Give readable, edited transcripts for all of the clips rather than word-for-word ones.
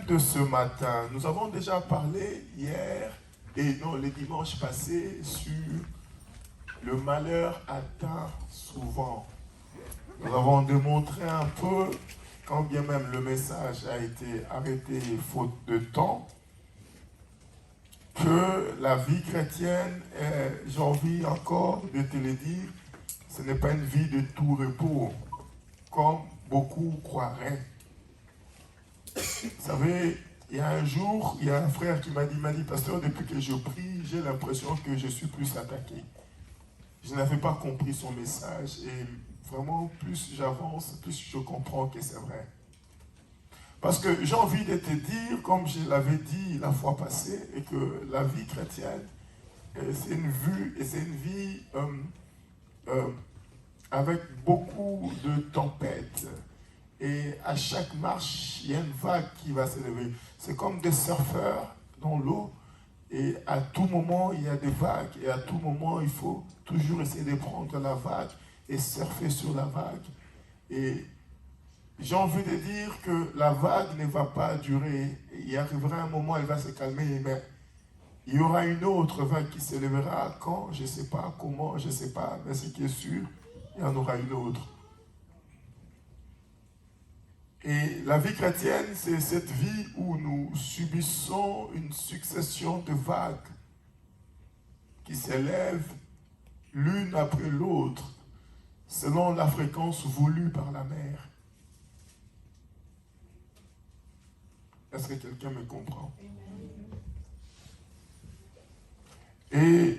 de ce matin, nous avons déjà parlé hier, les dimanches passés, sur le malheur atteint souvent. Nous avons démontré un peu, quand bien même le message a été arrêté faute de temps, que la vie chrétienne, j'ai envie encore de te le dire, ce n'est pas une vie de tout repos, comme beaucoup croiraient. Vous savez, il y a un jour, il y a un frère qui m'a dit, pasteur, depuis que je prie, j'ai l'impression que je suis plus attaqué. Je n'avais pas compris son message et vraiment, plus j'avance, plus je comprends que c'est vrai. Parce que j'ai envie de te dire, comme je l'avais dit la fois passée, et que la vie chrétienne, c'est une vie avec beaucoup de tempêtes. Et à chaque marche, il y a une vague qui va se lever. C'est comme des surfeurs dans l'eau. Et à tout moment, il y a des vagues. Et à tout moment, il faut toujours essayer de prendre la vague et surfer sur la vague. Et j'ai envie de dire que la vague ne va pas durer. Il arrivera un moment, elle va se calmer, mais il y aura une autre vague qui se lèvera quand, je ne sais pas comment, je ne sais pas, mais ce qui est sûr, il y en aura une autre. Et la vie chrétienne, c'est cette vie où nous subissons une succession de vagues qui s'élèvent l'une après l'autre selon la fréquence voulue par la mer. Est-ce que quelqu'un me comprend? Et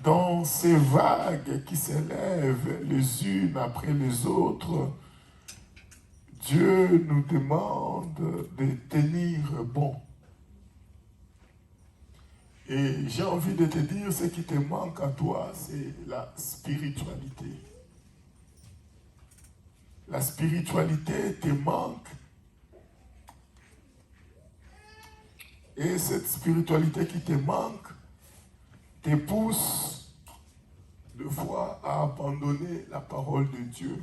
dans ces vagues qui s'élèvent les unes après les autres, Dieu nous demande de tenir bon. Et j'ai envie de te dire, ce qui te manque à toi, c'est la spiritualité. La spiritualité te manque. Et cette spiritualité qui te manque te pousse de fois à abandonner la parole de Dieu.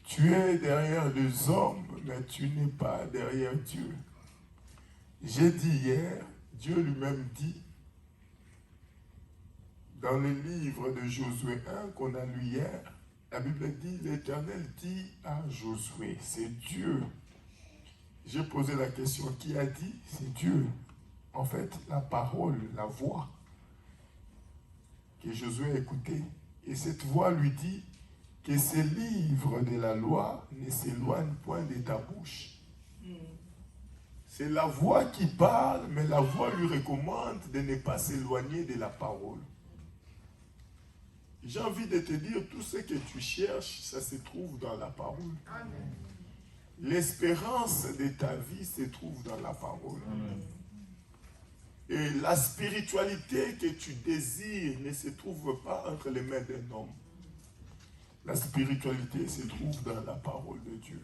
Tu es derrière les hommes, mais tu n'es pas derrière Dieu. J'ai dit hier, Dieu lui-même dit, dans le livre de Josué 1 qu'on a lu hier, la Bible dit, l'Éternel dit à Josué, c'est Dieu. J'ai posé la question, qui a dit? C'est Dieu. En fait, la parole, la voix que Josué a écoutée. Et cette voix lui dit que ces livres de la loi ne s'éloignent point de ta bouche. C'est la voix qui parle, mais la voix lui recommande de ne pas s'éloigner de la parole. J'ai envie de te dire, tout ce que tu cherches, ça se trouve dans la parole. L'espérance de ta vie se trouve dans la parole. Et la spiritualité que tu désires ne se trouve pas entre les mains d'un homme. La spiritualité se trouve dans la parole de Dieu.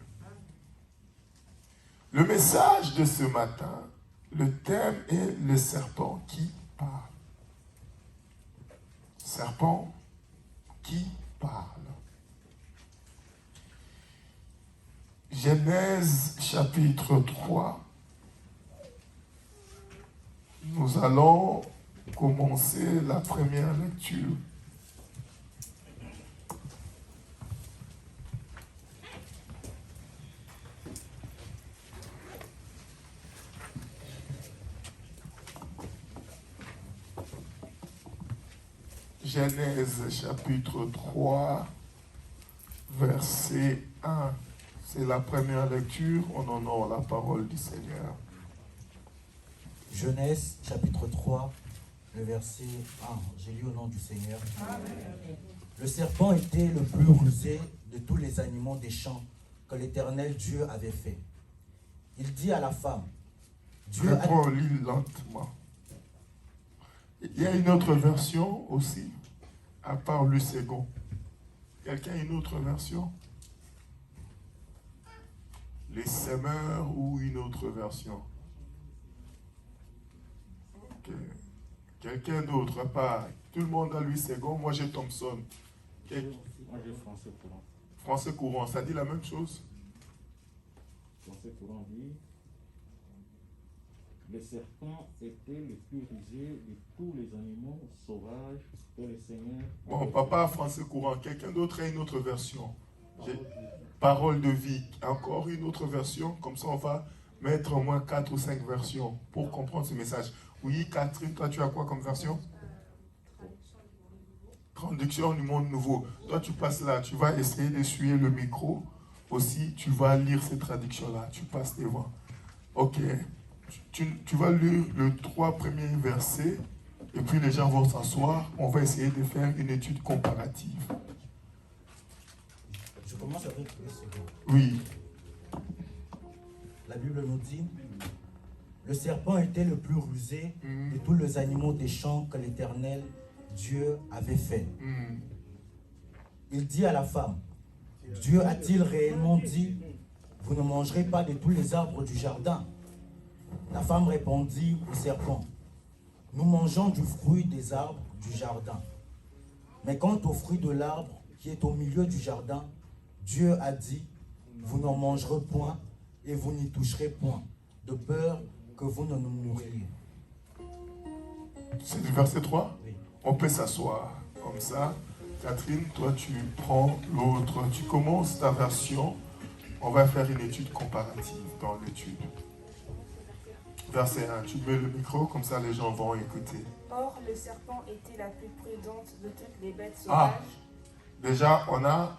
Le message de ce matin, le thème est le serpent qui parle. Serpent qui parle. Genèse chapitre 3. Nous allons commencer la première lecture. Genèse chapitre 3, verset 1. C'est la première lecture, on honore la parole du Seigneur. Genèse chapitre 3, le verset 1. J'ai lu au nom du Seigneur. Amen. Le serpent était le plus rusé de tous les animaux des champs que l'Éternel Dieu avait fait. Il dit à la femme, Dieu a... Reprends, lis lentement. Il y a une autre version aussi, à part le second. Quelqu'un a une autre version? Les semeurs ou une autre version? Ok. Quelqu'un d'autre, pas. Tout le monde a lui second. Moi j'ai Thompson. Moi j'ai français courant. Français courant, ça dit la même chose? Français courant dit Le serpent était le plus rusé de tous les animaux sauvages que le Seigneur... Bon, papa, français courant. Quelqu'un d'autre a une autre version? Parole de vie. Encore une autre version. Comme ça, on va mettre au moins 4 ou 5 versions pour comprendre ce message. Oui, Catherine, toi, tu as quoi comme version? Traduction du monde nouveau. Toi, tu passes là. Tu vas essayer d'essuyer le micro. Aussi, tu vas lire ces traductions-là. Tu passes devant. Ok. Tu vas lire les 3 premiers versets. Et puis, les gens vont s'asseoir. On va essayer de faire une étude comparative. Je commence avec le second. Oui. La Bible nous dit, le serpent était le plus rusé de tous les animaux des champs que l'Éternel Dieu avait fait. Il dit à la femme, Dieu a-t-il réellement dit, vous ne mangerez pas de tous les arbres du jardin? La femme répondit au serpent, nous mangeons du fruit des arbres du jardin. Mais quant au fruit de l'arbre qui est au milieu du jardin, Dieu a dit, vous n'en mangerez point et vous n'y toucherez point, de peur que vous ne nous mouriez. C'est du verset 3? Oui. On peut s'asseoir comme ça. Catherine, toi tu prends l'autre, tu commences ta version. On va faire une étude comparative dans l'étude. Verset 1, tu mets le micro, comme ça les gens vont écouter. Or, le serpent était la plus prudente de toutes les bêtes sauvages. Déjà, on a...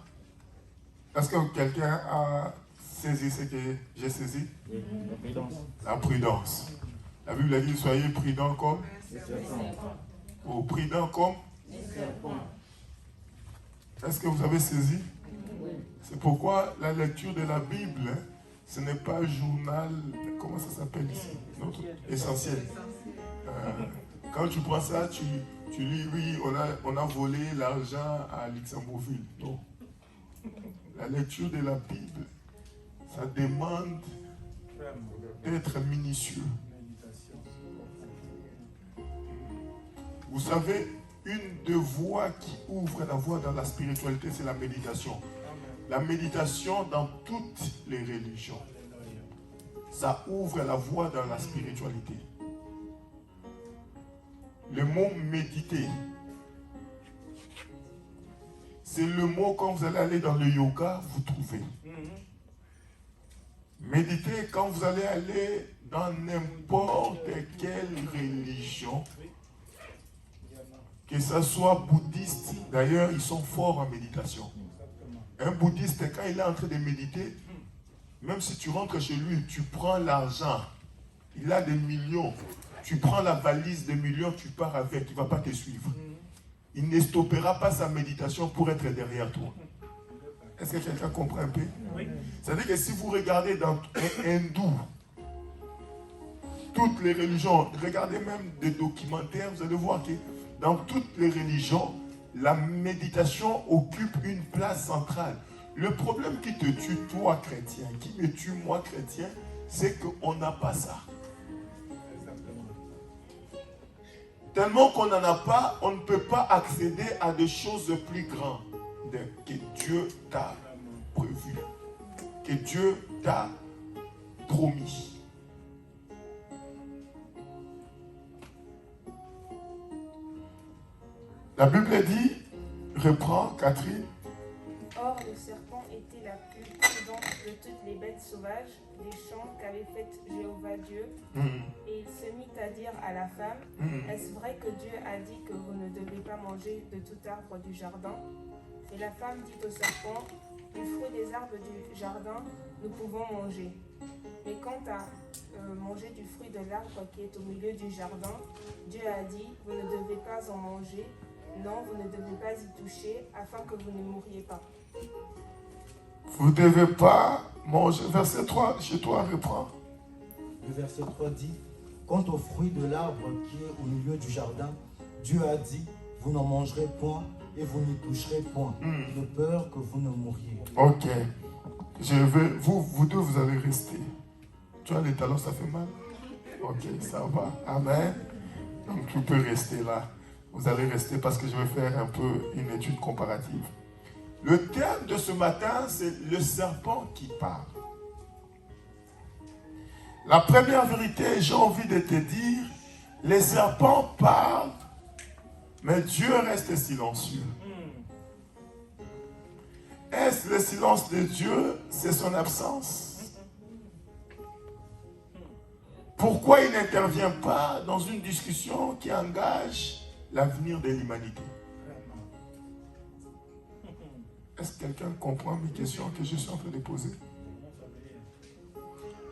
Est-ce que quelqu'un a saisi ce que j'ai saisi? Oui, la prudence. La prudence. La Bible a dit, soyez prudents comme... Le serpent. Ou prudents comme... Est-ce que vous avez saisi? C'est pourquoi la lecture de la Bible, ce n'est pas un journal, comment ça s'appelle ici? Notre essentiel. Quand tu prends ça, tu lis, oui, on a volé l'argent à Luxembourgville. Non. La lecture de la Bible, ça demande d'être minutieux. Vous savez, une des voies qui ouvre la voie dans la spiritualité, c'est la méditation. La méditation dans toutes les religions, ça ouvre la voie dans la spiritualité. Le mot méditer, c'est le mot quand vous allez aller dans le yoga, vous trouvez. Méditer quand vous allez aller dans n'importe quelle religion, que ce soit bouddhiste, d'ailleurs ils sont forts en méditation. Un bouddhiste, quand il est en train de méditer, même si tu rentres chez lui, tu prends l'argent, il a des millions, tu prends la valise de millions, tu pars avec, il ne va pas te suivre. Il ne stoppera pas sa méditation pour être derrière toi. Est-ce que quelqu'un comprend un peu? Oui. C'est-à-dire que si vous regardez dans un hindou, toutes les religions, regardez même des documentaires, vous allez voir que dans toutes les religions, la méditation occupe une place centrale. Le problème qui te tue, toi chrétien, qui me tue, moi chrétien, c'est qu'on n'a pas ça. Tellement qu'on n'en a pas, on ne peut pas accéder à des choses plus grandes que Dieu t'a prévu, que Dieu t'a promis. La Bible dit, reprends Catherine. Or, le serpent était la plus prudente de toutes les bêtes sauvages des champs qu'avait faites Jéhovah Dieu. Et il se mit à dire à la femme, est-ce vrai que Dieu a dit que vous ne devez pas manger de tout arbre du jardin? Et la femme dit au serpent, du fruit des arbres du jardin, nous pouvons manger. Mais quant à manger du fruit de l'arbre qui est au milieu du jardin, Dieu a dit, vous ne devez pas en manger. Non, vous ne devez pas y toucher, afin que vous ne mouriez pas. Vous ne devez pas manger. Verset 3, chez toi, reprends. Le verset 3 dit, quant au fruit de l'arbre qui est au milieu du jardin, Dieu a dit, vous n'en mangerez point et vous n'y toucherez point, de peur que vous ne mouriez. Ok. Vous deux, vous allez rester. Tu as les talons, ça fait mal? Ok, ça va. Amen. Donc tu peux rester là. Vous allez rester parce que je vais faire un peu une étude comparative. Le thème de ce matin, c'est le serpent qui parle. La première vérité, j'ai envie de te dire, les serpents parlent, mais Dieu reste silencieux. Est-ce le silence de Dieu, c'est son absence? Pourquoi il n'intervient pas dans une discussion qui engage l'avenir de l'humanité? Est-ce que quelqu'un comprend mes questions que je suis en train de poser?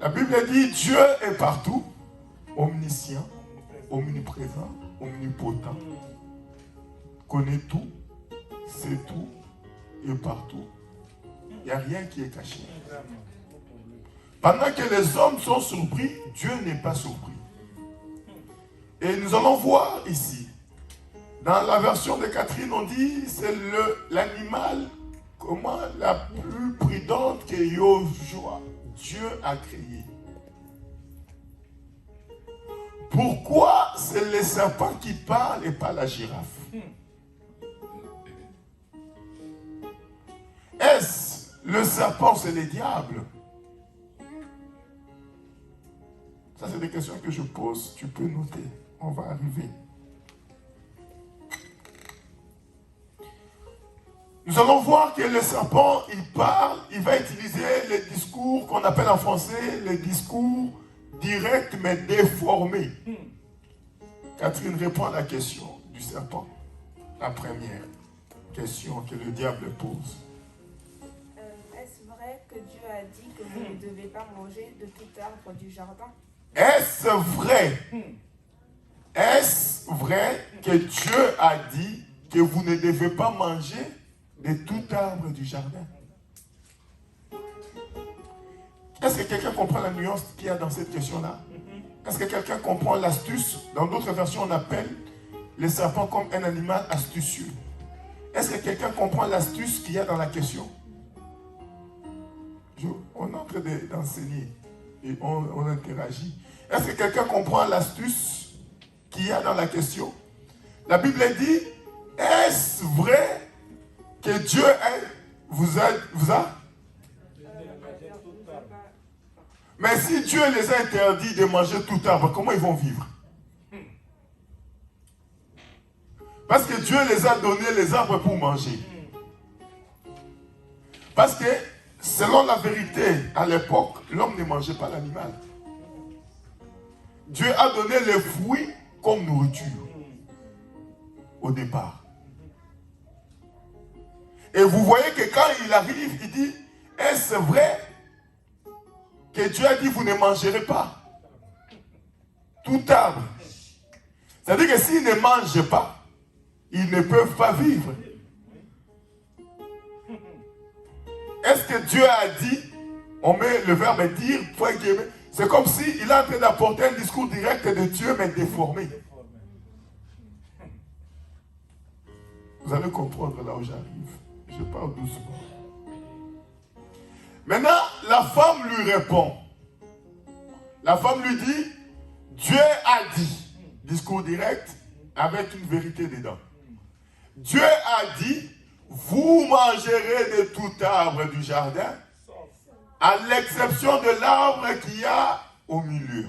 La Bible dit Dieu est partout, omniscient, omniprésent, omnipotent, connaît tout, sait tout et partout. Il n'y a rien qui est caché. Pendant que les hommes sont surpris, Dieu n'est pas surpris. Et nous allons voir ici, dans la version de Catherine, on dit c'est l'animal comment la plus prudente que Yoshua, Dieu a créé. Pourquoi c'est les serpents qui parlent et pas la girafe? Est-ce le serpent, c'est le diable? Ça, c'est des questions que je pose. Tu peux noter. On va arriver. Nous allons voir que le serpent, il parle, il va utiliser les discours qu'on appelle en français les discours directs mais déformés. Catherine répond à la question du serpent. La première question que le diable pose. Est-ce vrai que Dieu a dit que vous ne devez pas manger de tout arbre du jardin? Est-ce vrai? Est-ce vrai que Dieu a dit que vous ne devez pas manger de tout arbre du jardin? Est-ce que quelqu'un comprend la nuance qu'il y a dans cette question-là? Est-ce que quelqu'un comprend l'astuce? Dans d'autres versions, on appelle les serpents comme un animal astucieux. Est-ce que quelqu'un comprend l'astuce qu'il y a dans la question? On est en train d'enseigner et on interagit. Est-ce que quelqu'un comprend l'astuce qu'il y a dans la question? La Bible dit, est-ce vrai que Dieu vous a? Mais si Dieu les a interdits de manger tout arbre, comment ils vont vivre? Parce que Dieu les a donné les arbres pour manger. Parce que, selon la vérité, à l'époque, l'homme ne mangeait pas l'animal. Dieu a donné les fruits comme nourriture au départ. Et vous voyez que quand il arrive, il dit, est-ce vrai que Dieu a dit, vous ne mangerez pas tout arbre? C'est-à-dire que s'ils ne mangent pas, ils ne peuvent pas vivre. Est-ce que Dieu a dit, on met le verbe dire, point guillemets, c'est comme s'il est en train d'apporter un discours direct de Dieu, mais déformé. Vous allez comprendre là où j'arrive. Je parle doucement. Maintenant, la femme lui répond. La femme lui dit, Dieu a dit, discours direct, avec une vérité dedans. Dieu a dit, vous mangerez de tout arbre du jardin, à l'exception de l'arbre qu'il y a au milieu.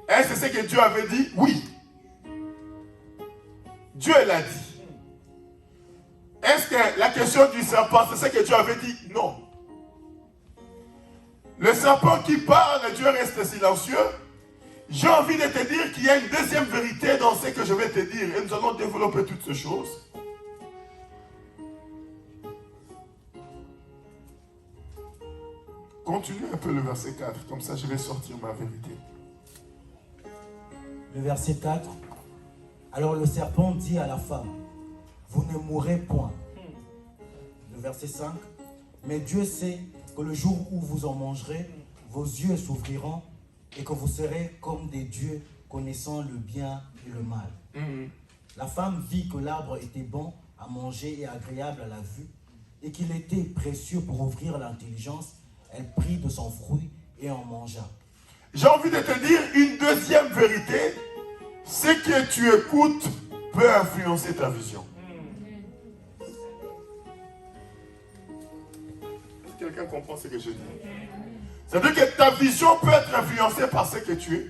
Est-ce que c'est ce que Dieu avait dit? Oui. Dieu l'a dit. Est-ce que la question du serpent, c'est ce que Dieu avait dit? Non. Le serpent qui parle, Dieu reste silencieux. J'ai envie de te dire qu'il y a une deuxième vérité dans ce que je vais te dire. Et nous allons développer toutes ces choses. Continue un peu le verset 4, comme ça je vais sortir ma vérité. Le verset 4. Alors le serpent dit à la femme, vous ne mourrez point. Le verset 5. Mais Dieu sait que le jour où vous en mangerez, vos yeux s'ouvriront et que vous serez comme des dieux connaissant le bien et le mal. La femme vit que l'arbre était bon à manger et agréable à la vue et qu'il était précieux pour ouvrir l'intelligence. Elle prit de son fruit et en mangea. J'ai envie de te dire une deuxième vérité. Ce que tu écoutes peut influencer ta vision. Est-ce que quelqu'un comprend ce que je dis? C'est-à-dire que ta vision peut être influencée par ce que tu es.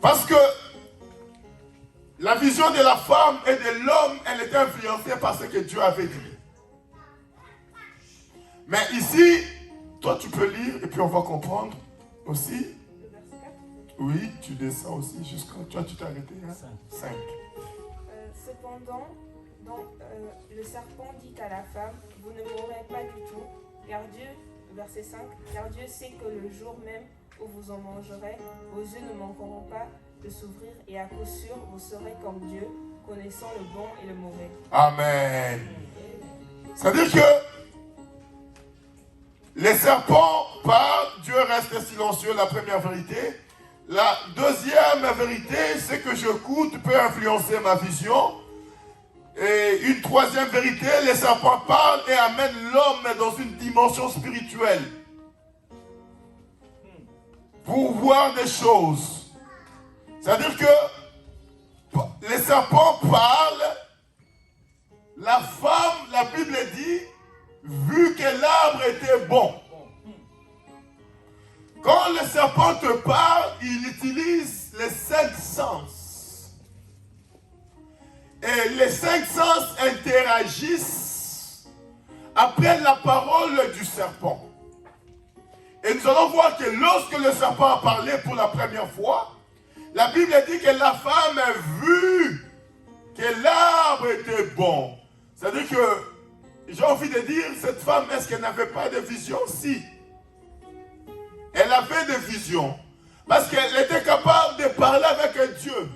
Parce que la vision de la femme et de l'homme, elle était influencée par ce que Dieu avait dit. Mais ici, toi tu peux lire et puis on va comprendre aussi. Le verset 4. Oui, tu descends aussi jusqu'à... Toi tu t'es arrêté, hein? 5. Cependant, le serpent dit à la femme, vous ne mourrez pas du tout, car Dieu, verset 5, car Dieu sait que le jour même où vous en mangerez, vos yeux ne manqueront pas de s'ouvrir et à coup sûr, vous serez comme Dieu, connaissant le bon et le mauvais. Amen. C'est-à-dire que les serpents parlent, Dieu reste silencieux, la première vérité. La deuxième vérité, c'est que j'écoute peut influencer ma vision. Et une troisième vérité, les serpents parlent et amènent l'homme dans une dimension spirituelle. Pour voir des choses. C'est-à-dire que les serpents parlent, la femme, la Bible dit, vu que l'arbre était bon. Quand le serpent te parle, il utilise les 5 sens. Et les 5 sens interagissent après la parole du serpent. Et nous allons voir que lorsque le serpent a parlé pour la première fois, la Bible dit que la femme a vu que l'arbre était bon. C'est-à-dire que, j'ai envie de dire, cette femme, est-ce qu'elle n'avait pas de vision? Si. Elle avait des visions. Parce qu'elle était capable de parler avec Dieu.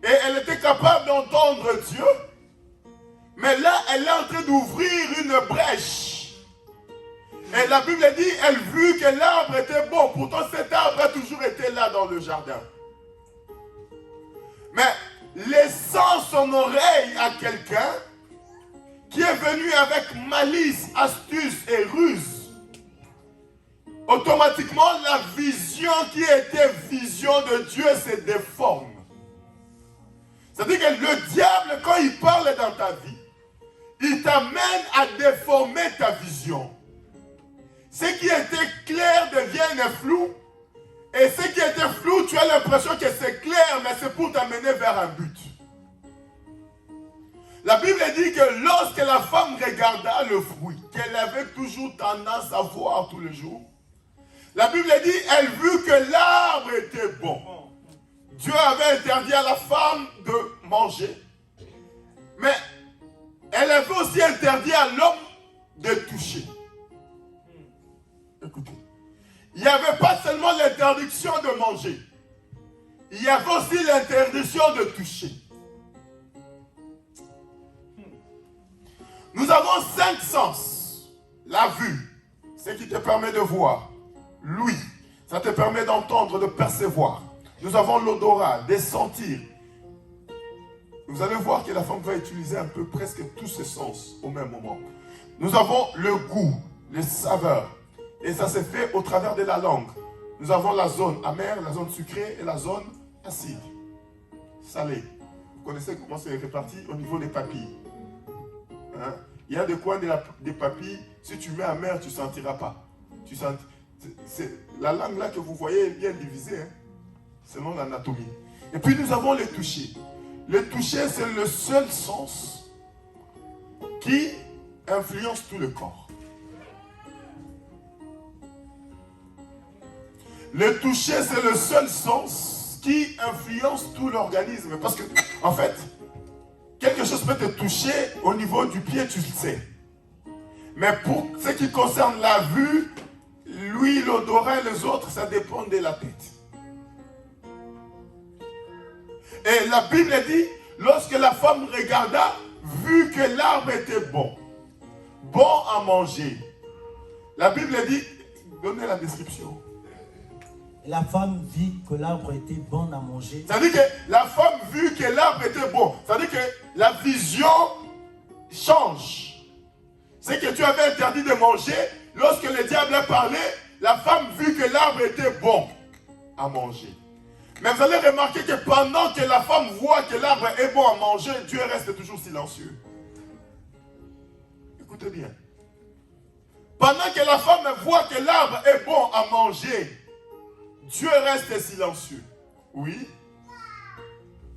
Et elle était capable d'entendre Dieu. Mais là, elle est en train d'ouvrir une brèche. Et la Bible dit, elle vit que l'arbre était bon. Pourtant, cet arbre a toujours été là dans le jardin. Mais laissant son oreille à quelqu'un qui est venu avec malice, astuce et ruse, automatiquement, la vision qui était vision de Dieu se déforme. C'est-à-dire que le diable, quand il parle dans ta vie, il t'amène à déformer ta vision. Ce qui était clair devient flou. Et ce qui était flou, tu as l'impression que c'est clair, mais c'est pour t'amener vers un but. La Bible dit que lorsque la femme regarda le fruit, qu'elle avait toujours tendance à voir tous les jours, la Bible dit, elle vit que l'arbre était bon. Dieu avait interdit à la femme de manger. Mais elle avait aussi interdit à l'homme de toucher. Écoutez, il n'y avait pas seulement l'interdiction de manger. Il y avait aussi l'interdiction de toucher. Nous avons 5 sens. La vue, ce qui te permet de voir. L'ouïe, ça te permet d'entendre, de percevoir. Nous avons l'odorat, des sentir. Vous allez voir que la femme va utiliser un peu presque tous ses sens au même moment. Nous avons le goût, les saveurs. Et ça se fait au travers de la langue. Nous avons la zone amère, la zone sucrée et la zone acide. Salée. Vous connaissez comment c'est réparti au niveau des papilles. Hein? Il y a des coins des papilles, si tu mets amer, tu ne sentiras pas. La langue là que vous voyez est bien divisée, hein, selon l'anatomie. Et puis nous avons le toucher. Le toucher, c'est le seul sens qui influence tout le corps. Le toucher, c'est le seul sens qui influence tout l'organisme. Parce que, en fait, quelque chose peut te toucher au niveau du pied, tu le sais. Mais pour ce qui concerne la vue, l'ouïe, l'odorat et les autres, ça dépend de la tête. Et la Bible dit, lorsque la femme regarda, vu que l'arbre était bon, bon à manger. La Bible dit, donnez la description. La femme vit que l'arbre était bon à manger. Ça veut dire que la femme vit que l'arbre était bon. Ça veut dire que la vision change. Ce que tu avais interdit de manger, lorsque le diable a parlé, la femme vit que l'arbre était bon à manger. Mais vous allez remarquer que pendant que la femme voit que l'arbre est bon à manger, Dieu reste toujours silencieux. Écoutez bien. Pendant que la femme voit que l'arbre est bon à manger, Dieu reste silencieux. Oui.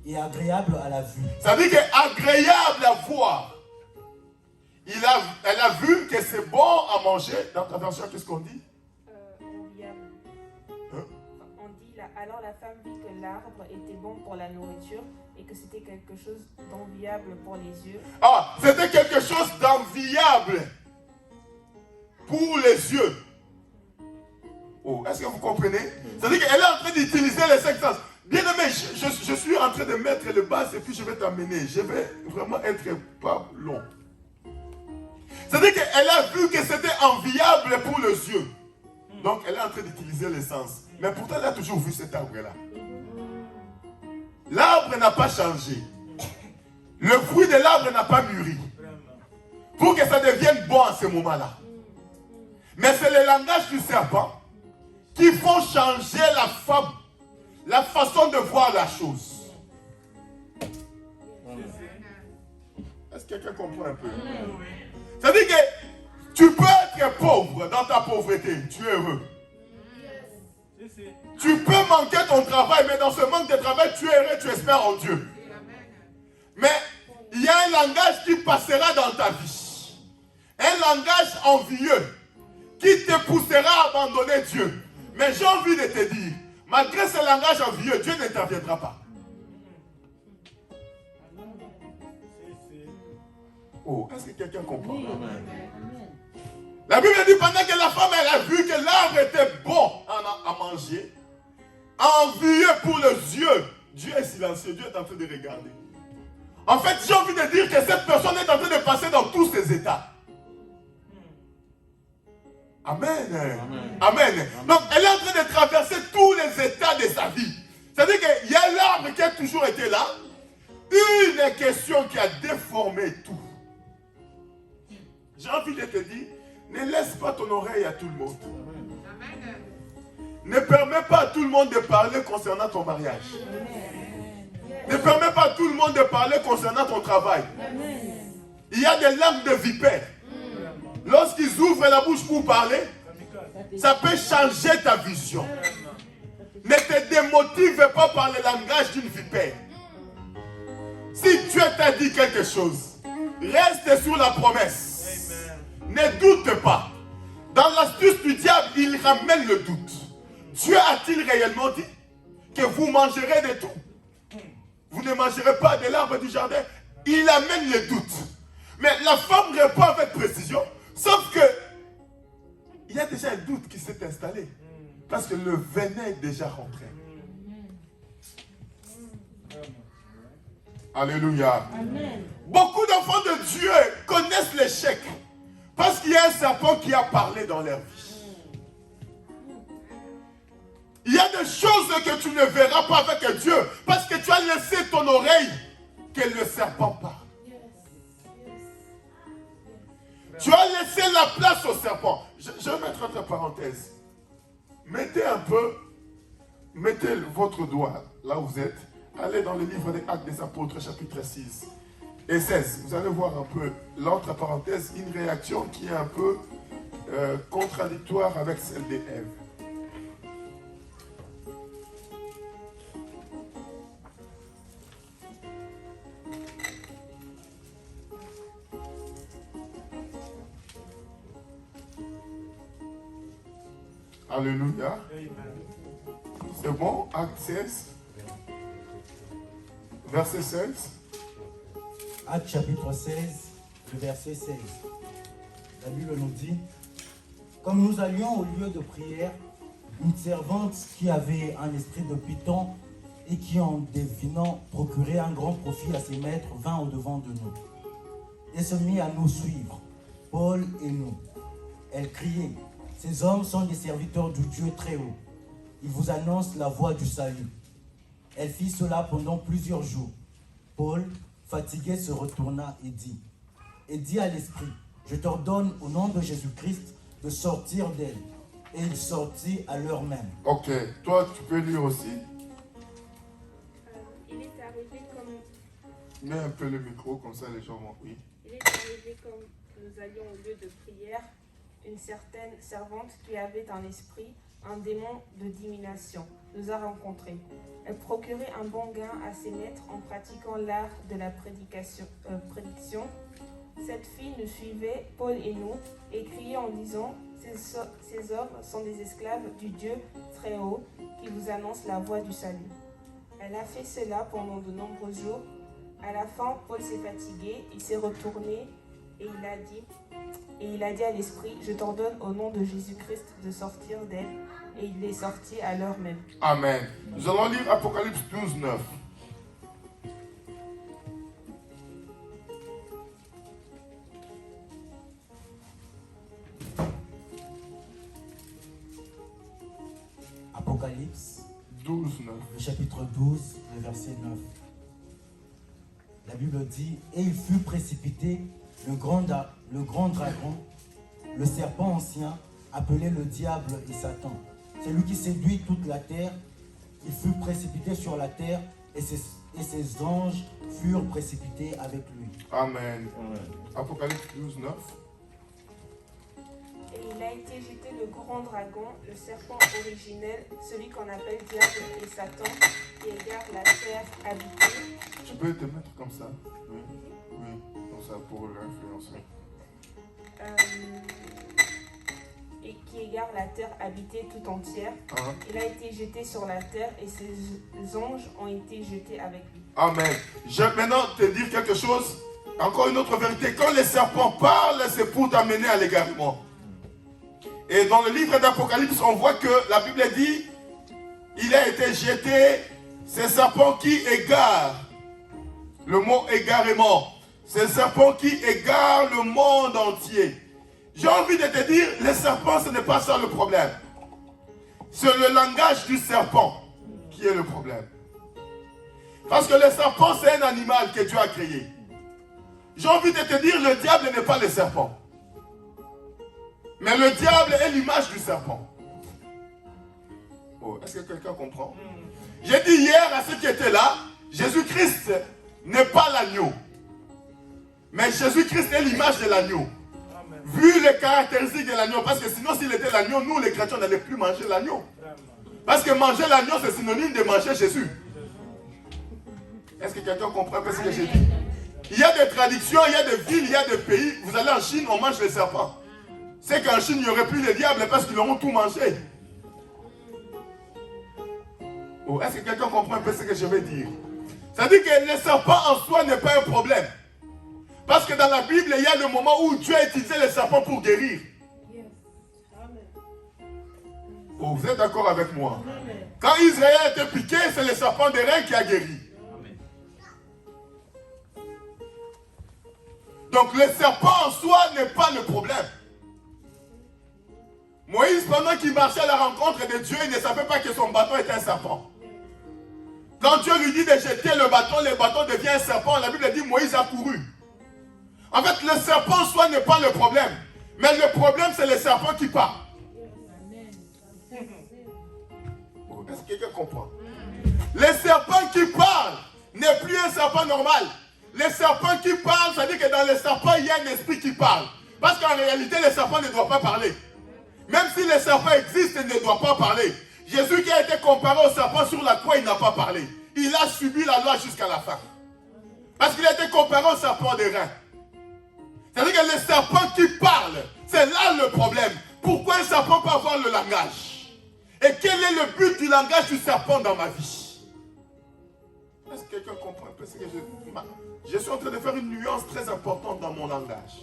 Et agréable à la vue. Ça veut dire que agréable à voir. Elle a vu que c'est bon à manger. Dans ta version, qu'est-ce qu'on dit? On dit alors la femme vit que l'arbre était bon pour la nourriture et que c'était quelque chose d'enviable pour les yeux. Ah, c'était quelque chose d'enviable pour les yeux. Oh, est-ce que vous comprenez? C'est-à-dire qu'elle est en train d'utiliser les cinq sens. Bien aimé, je suis en train de mettre le bas et puis je vais t'amener. Je vais vraiment être pas long. C'est-à-dire qu'elle a vu que c'était enviable pour les yeux. Donc elle est en train d'utiliser les sens. Mais pourtant elle a toujours vu cet arbre-là. L'arbre n'a pas changé. Le fruit de l'arbre n'a pas mûri. Pour que ça devienne bon à ce moment-là. Mais c'est le langage du serpent qui font changer la façon de voir la chose. Est-ce que quelqu'un comprend un peu? C'est-à-dire que tu peux être pauvre dans ta pauvreté, tu es heureux. Tu peux manquer ton travail, mais dans ce manque de travail, tu es heureux, tu espères en Dieu. Mais il y a un langage qui passera dans ta vie. Un langage envieux qui te poussera à abandonner Dieu. Mais j'ai envie de te dire, malgré ce langage envieux, Dieu n'interviendra pas. Oh, est-ce que quelqu'un comprend? La Bible dit pendant que la femme elle a vu que l'arbre était bon à manger, envieux pour les yeux, Dieu est silencieux, Dieu est en train de regarder. En fait, j'ai envie de dire que cette personne est en train de passer dans tous ces états. Amen. Amen. Amen. Donc, elle est en train de traverser tous les états de sa vie. C'est-à-dire qu'il y a l'arbre qui a toujours été là. Une question qui a déformé tout. J'ai envie de te dire, ne laisse pas ton oreille à tout le monde. Amen. Ne permets pas à tout le monde de parler concernant ton mariage. Amen. Ne permets pas à tout le monde de parler concernant ton travail. Amen. Il y a des langues de vipères. Lorsqu'ils ouvrent la bouche pour parler, ça peut changer ta vision. Ne te démotive pas par le langage d'une vipère. Si Dieu t'a dit quelque chose, reste sur la promesse. Ne doute pas. Dans l'astuce du diable, il ramène le doute. Dieu a-t-il réellement dit que vous mangerez de tout? Vous ne mangerez pas de l'arbre du jardin? Il amène le doute. Mais la femme répond avec précision. Sauf que il y a déjà un doute qui s'est installé. Parce que le venin est déjà rentré. Alléluia. Amen. Beaucoup d'enfants de Dieu connaissent l'échec. Parce qu'il y a un serpent qui a parlé dans leur vie. Il y a des choses que tu ne verras pas avec Dieu. Parce que tu as laissé ton oreille que le serpent parle. Tu as laissé la place au serpent. Je vais mettre entre parenthèses. Mettez votre doigt là où vous êtes. Allez dans le livre des Actes des Apôtres, chapitre 6 et 16. Vous allez voir un peu, l'entre parenthèse, une réaction qui est un peu contradictoire avec celle d'Ève. Alléluia. C'est bon, Acte 16, verset 16. Acte chapitre 16, le verset 16. La Bible nous dit, comme nous allions au lieu de prière, une servante qui avait un esprit de python et qui en devinant procurait un grand profit à ses maîtres vint au-devant de nous et se mit à nous suivre, Paul et nous. Elle criait, ces hommes sont des serviteurs du Dieu très haut. Ils vous annoncent la voie du salut. Elle fit cela pendant plusieurs jours. Paul, fatigué, se retourna et dit à l'esprit, je t'ordonne au nom de Jésus-Christ de sortir d'elle. Et il sortit à l'heure même. Ok, toi tu peux lire aussi. Il est arrivé comme... Mets un peu le micro, comme ça les gens vont... Oui. Il est arrivé comme nous allions au lieu de prière, une certaine servante qui avait un esprit, un démon de divination, nous a rencontrés. Elle procurait un bon gain à ses maîtres en pratiquant l'art de la prédiction. Cette fille nous suivait, Paul et nous, et criait en disant « Ces hommes sont des esclaves du Dieu très haut qui vous annonce la voie du salut. » Elle a fait cela pendant de nombreux jours. À la fin, Paul s'est fatigué, il s'est retourné et il a dit à l'esprit « Je t'ordonne au nom de Jésus-Christ de sortir d'elle. » Et il est sorti à l'heure même. Amen. Nous allons lire Apocalypse 12, 9. Apocalypse 12, 9. le chapitre 12, le verset 9. La Bible dit, et il fut précipité, le grand dragon, le serpent ancien, appelé le diable et Satan. C'est lui qui séduit toute la terre. Il fut précipité sur la terre et ses anges furent précipités avec lui. Amen. Amen. Apocalypse 12, 9. Et il a été jeté le grand dragon, le serpent originel, celui qu'on appelle diable et Satan, qui égare la terre habitée. Tu peux te mettre comme ça? Oui. Oui, comme ça pour l'influencer. Et qui égare la terre habitée tout entière. Hein? Il a été jeté sur la terre et ses anges ont été jetés avec lui. Amen. Je vais maintenant te dire quelque chose. Encore une autre vérité. Quand les serpents parlent, c'est pour t'amener à l'égarement. Et dans le livre d'Apocalypse, on voit que la Bible dit, il a été jeté, ces serpents qui égarent. Le mot égarement. Ces serpents qui égarent le monde entier. J'ai envie de te dire, les serpents, ce n'est pas ça le problème. C'est le langage du serpent qui est le problème. Parce que le serpent, c'est un animal que Dieu a créé. J'ai envie de te dire, le diable n'est pas le serpent. Mais le diable est l'image du serpent. Oh, est-ce que quelqu'un comprend? J'ai dit hier à ceux qui étaient là, Jésus-Christ n'est pas l'agneau. Mais Jésus-Christ est l'image de l'agneau. Vu les caractéristiques de l'agneau, parce que sinon s'il était l'agneau, nous les chrétiens n'allaient plus manger l'agneau. Parce que manger l'agneau, c'est synonyme de manger Jésus. Est-ce que quelqu'un comprend un peu ce que j'ai dit? Il y a des traditions, il y a des villes, il y a des pays. Vous allez en Chine, on mange les serpents. C'est qu'en Chine, il n'y aurait plus les diables parce qu'ils auront tout mangé. Oh, est-ce que quelqu'un comprend un peu ce que je veux dire? Ça dit que le serpent en soi n'est pas un problème. Parce que dans la Bible, il y a le moment où Dieu a utilisé les serpents pour guérir. Oh, vous êtes d'accord avec moi? Quand Israël a été piqué, c'est le serpent des reins qui a guéri. Donc le serpent en soi n'est pas le problème. Moïse, pendant qu'il marchait à la rencontre de Dieu, il ne savait pas que son bâton était un serpent. Quand Dieu lui dit de jeter le bâton devient un serpent. La Bible dit Moïse a couru. En fait, le serpent en soi n'est pas le problème. Mais le problème, c'est le serpent qui part. Oh, est-ce que quelqu'un comprend? Le serpent qui parle n'est plus un serpent normal. Les serpents qui parlent, ça dit que dans les serpents, il y a un esprit qui parle. Parce qu'en réalité, les serpents ne doivent pas parler. Même si les serpents existent, ils ne doivent pas parler. Jésus qui a été comparé au serpent sur la croix, il n'a pas parlé. Il a subi la loi jusqu'à la fin. Parce qu'il a été comparé au serpent des reins. C'est-à-dire que les serpents qui parlent, c'est là le problème. Pourquoi un serpent peut avoir le langage? Et quel est le but du langage du serpent dans ma vie? Est-ce que quelqu'un comprend un peu ce que je dis? Je suis en train de faire une nuance très importante dans mon langage.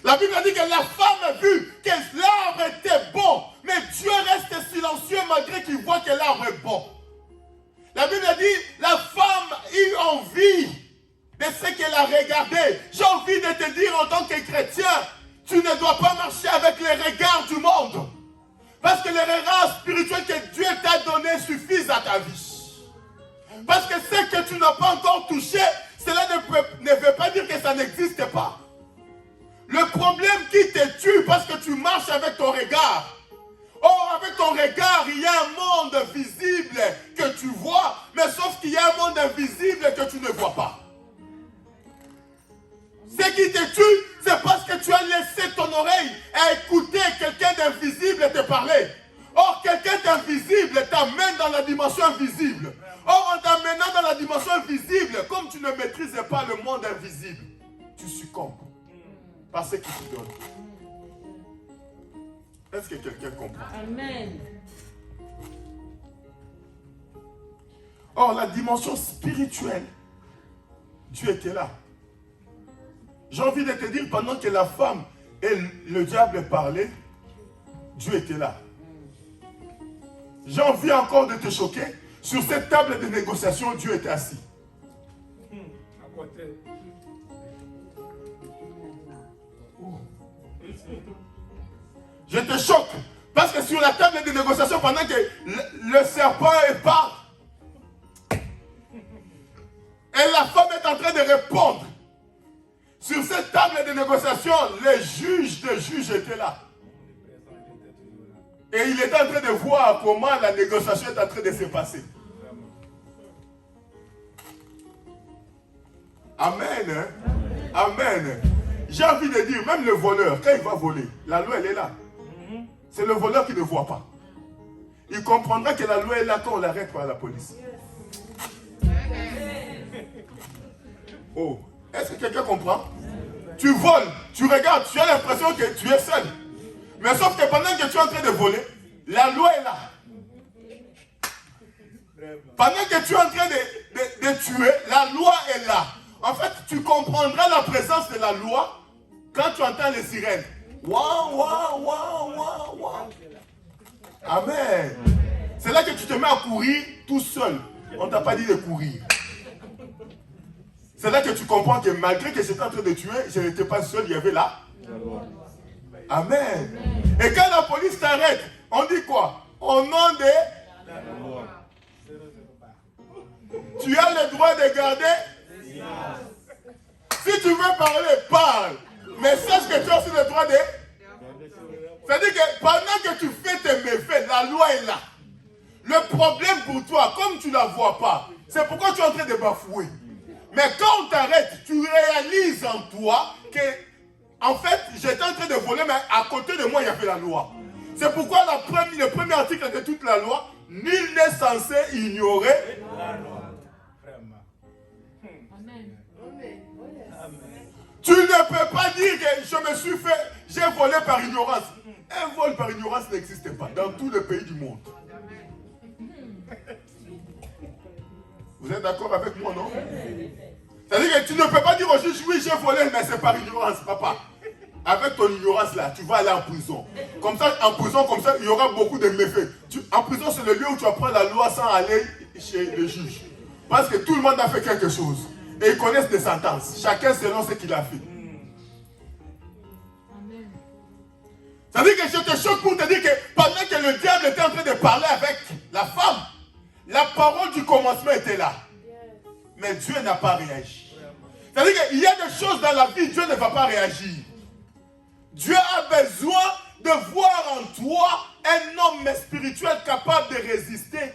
La Bible dit que la femme a vu que l'arbre était bon, mais Dieu reste silencieux malgré qu'il voit que l'arbre est bon. La Bible dit, la femme eut envie de ce qu'elle a regardé. J'ai envie de te dire en tant que chrétien, tu ne dois pas marcher avec les regards du monde. Parce que les regards spirituels que Dieu t'a donnés suffisent à ta vie. Parce que ce que tu n'as pas encore touché, cela ne veut pas dire que ça n'existe pas. Le problème qui te tue parce que tu marches avec ton regard. Or, avec ton regard, il y a un monde visible que tu vois, mais sauf qu'il y a un monde invisible que tu ne vois pas. Ce qui te tue, c'est parce que tu as laissé ton oreille à écouter quelqu'un d'invisible te parler. Or, quelqu'un d'invisible t'amène dans la dimension invisible. Or, en t'amenant dans la dimension invisible, comme tu ne maîtrises pas le monde invisible, tu succombes par ce qui te donne. Est-ce que quelqu'un comprend? Amen. Or, la dimension spirituelle, Dieu était là. J'ai envie de te dire, pendant que la femme et le diable parlaient, Dieu était là. J'ai envie encore de te choquer. Sur cette table de négociation, Dieu était assis. Je te choque. Parce que sur la table de négociation, pendant que le serpent parle, et la femme est en train de répondre, sur cette table de négociation, les juges des juges étaient là. Et il était en train de voir comment la négociation est en train de se passer. Amen. Hein? Amen. J'ai envie de dire, même le voleur, quand il va voler, la loi elle est là. C'est le voleur qui ne voit pas. Il comprendra que la loi est là quand on l'arrête par la police. Oh, est-ce que quelqu'un comprend? Tu voles, tu regardes, tu as l'impression que tu es seul. Mais sauf que pendant que tu es en train de voler, la loi est là. Pendant que tu es en train de tuer, la loi est là. En fait, tu comprendras la présence de la loi quand tu entends les sirènes. Waouh, waouh, waouh, waouh, waouh. Amen. C'est là que tu te mets à courir tout seul. On ne t'a pas dit de courir. C'est là que tu comprends que malgré que j'étais en train de tuer, je n'étais pas seul, il y avait là. Amen. Et quand la police t'arrête, on dit quoi? Au nom de la loi. Tu as le droit de garder. Si tu veux parler, parle. Mais sache que tu as aussi le droit de. C'est-à-dire que pendant que tu fais tes méfaits, la loi est là. Le problème pour toi, comme tu ne la vois pas, c'est pourquoi tu es en train de bafouer. Mais quand on t'arrête, tu réalises en toi que, en fait, j'étais en train de voler, mais à côté de moi, il y avait la loi. C'est pourquoi le premier article de toute la loi, nul n'est censé ignorer la loi. Amen. Tu ne peux pas dire que je me suis fait, j'ai volé par ignorance. Un vol par ignorance n'existe pas dans tous les pays du monde. Vous êtes d'accord avec moi, non? C'est-à-dire que tu ne peux pas dire au juge, oui, j'ai volé, mais c'est par ignorance, papa. Avec ton ignorance là, tu vas aller en prison. Comme ça, en prison, comme ça, il y aura beaucoup de méfaits. En prison, c'est le lieu où tu apprends la loi sans aller chez le juge. Parce que tout le monde a fait quelque chose. Et ils connaissent des sentences. Chacun selon ce qu'il a fait. Amen. C'est-à-dire que je te choque pour te dire que pendant que le diable était en train de parler avec la femme, la parole du commencement était là. Mais Dieu n'a pas réagi. C'est-à-dire qu'il y a des choses dans la vie, Dieu ne va pas réagir. Dieu a besoin de voir en toi un homme spirituel capable de résister,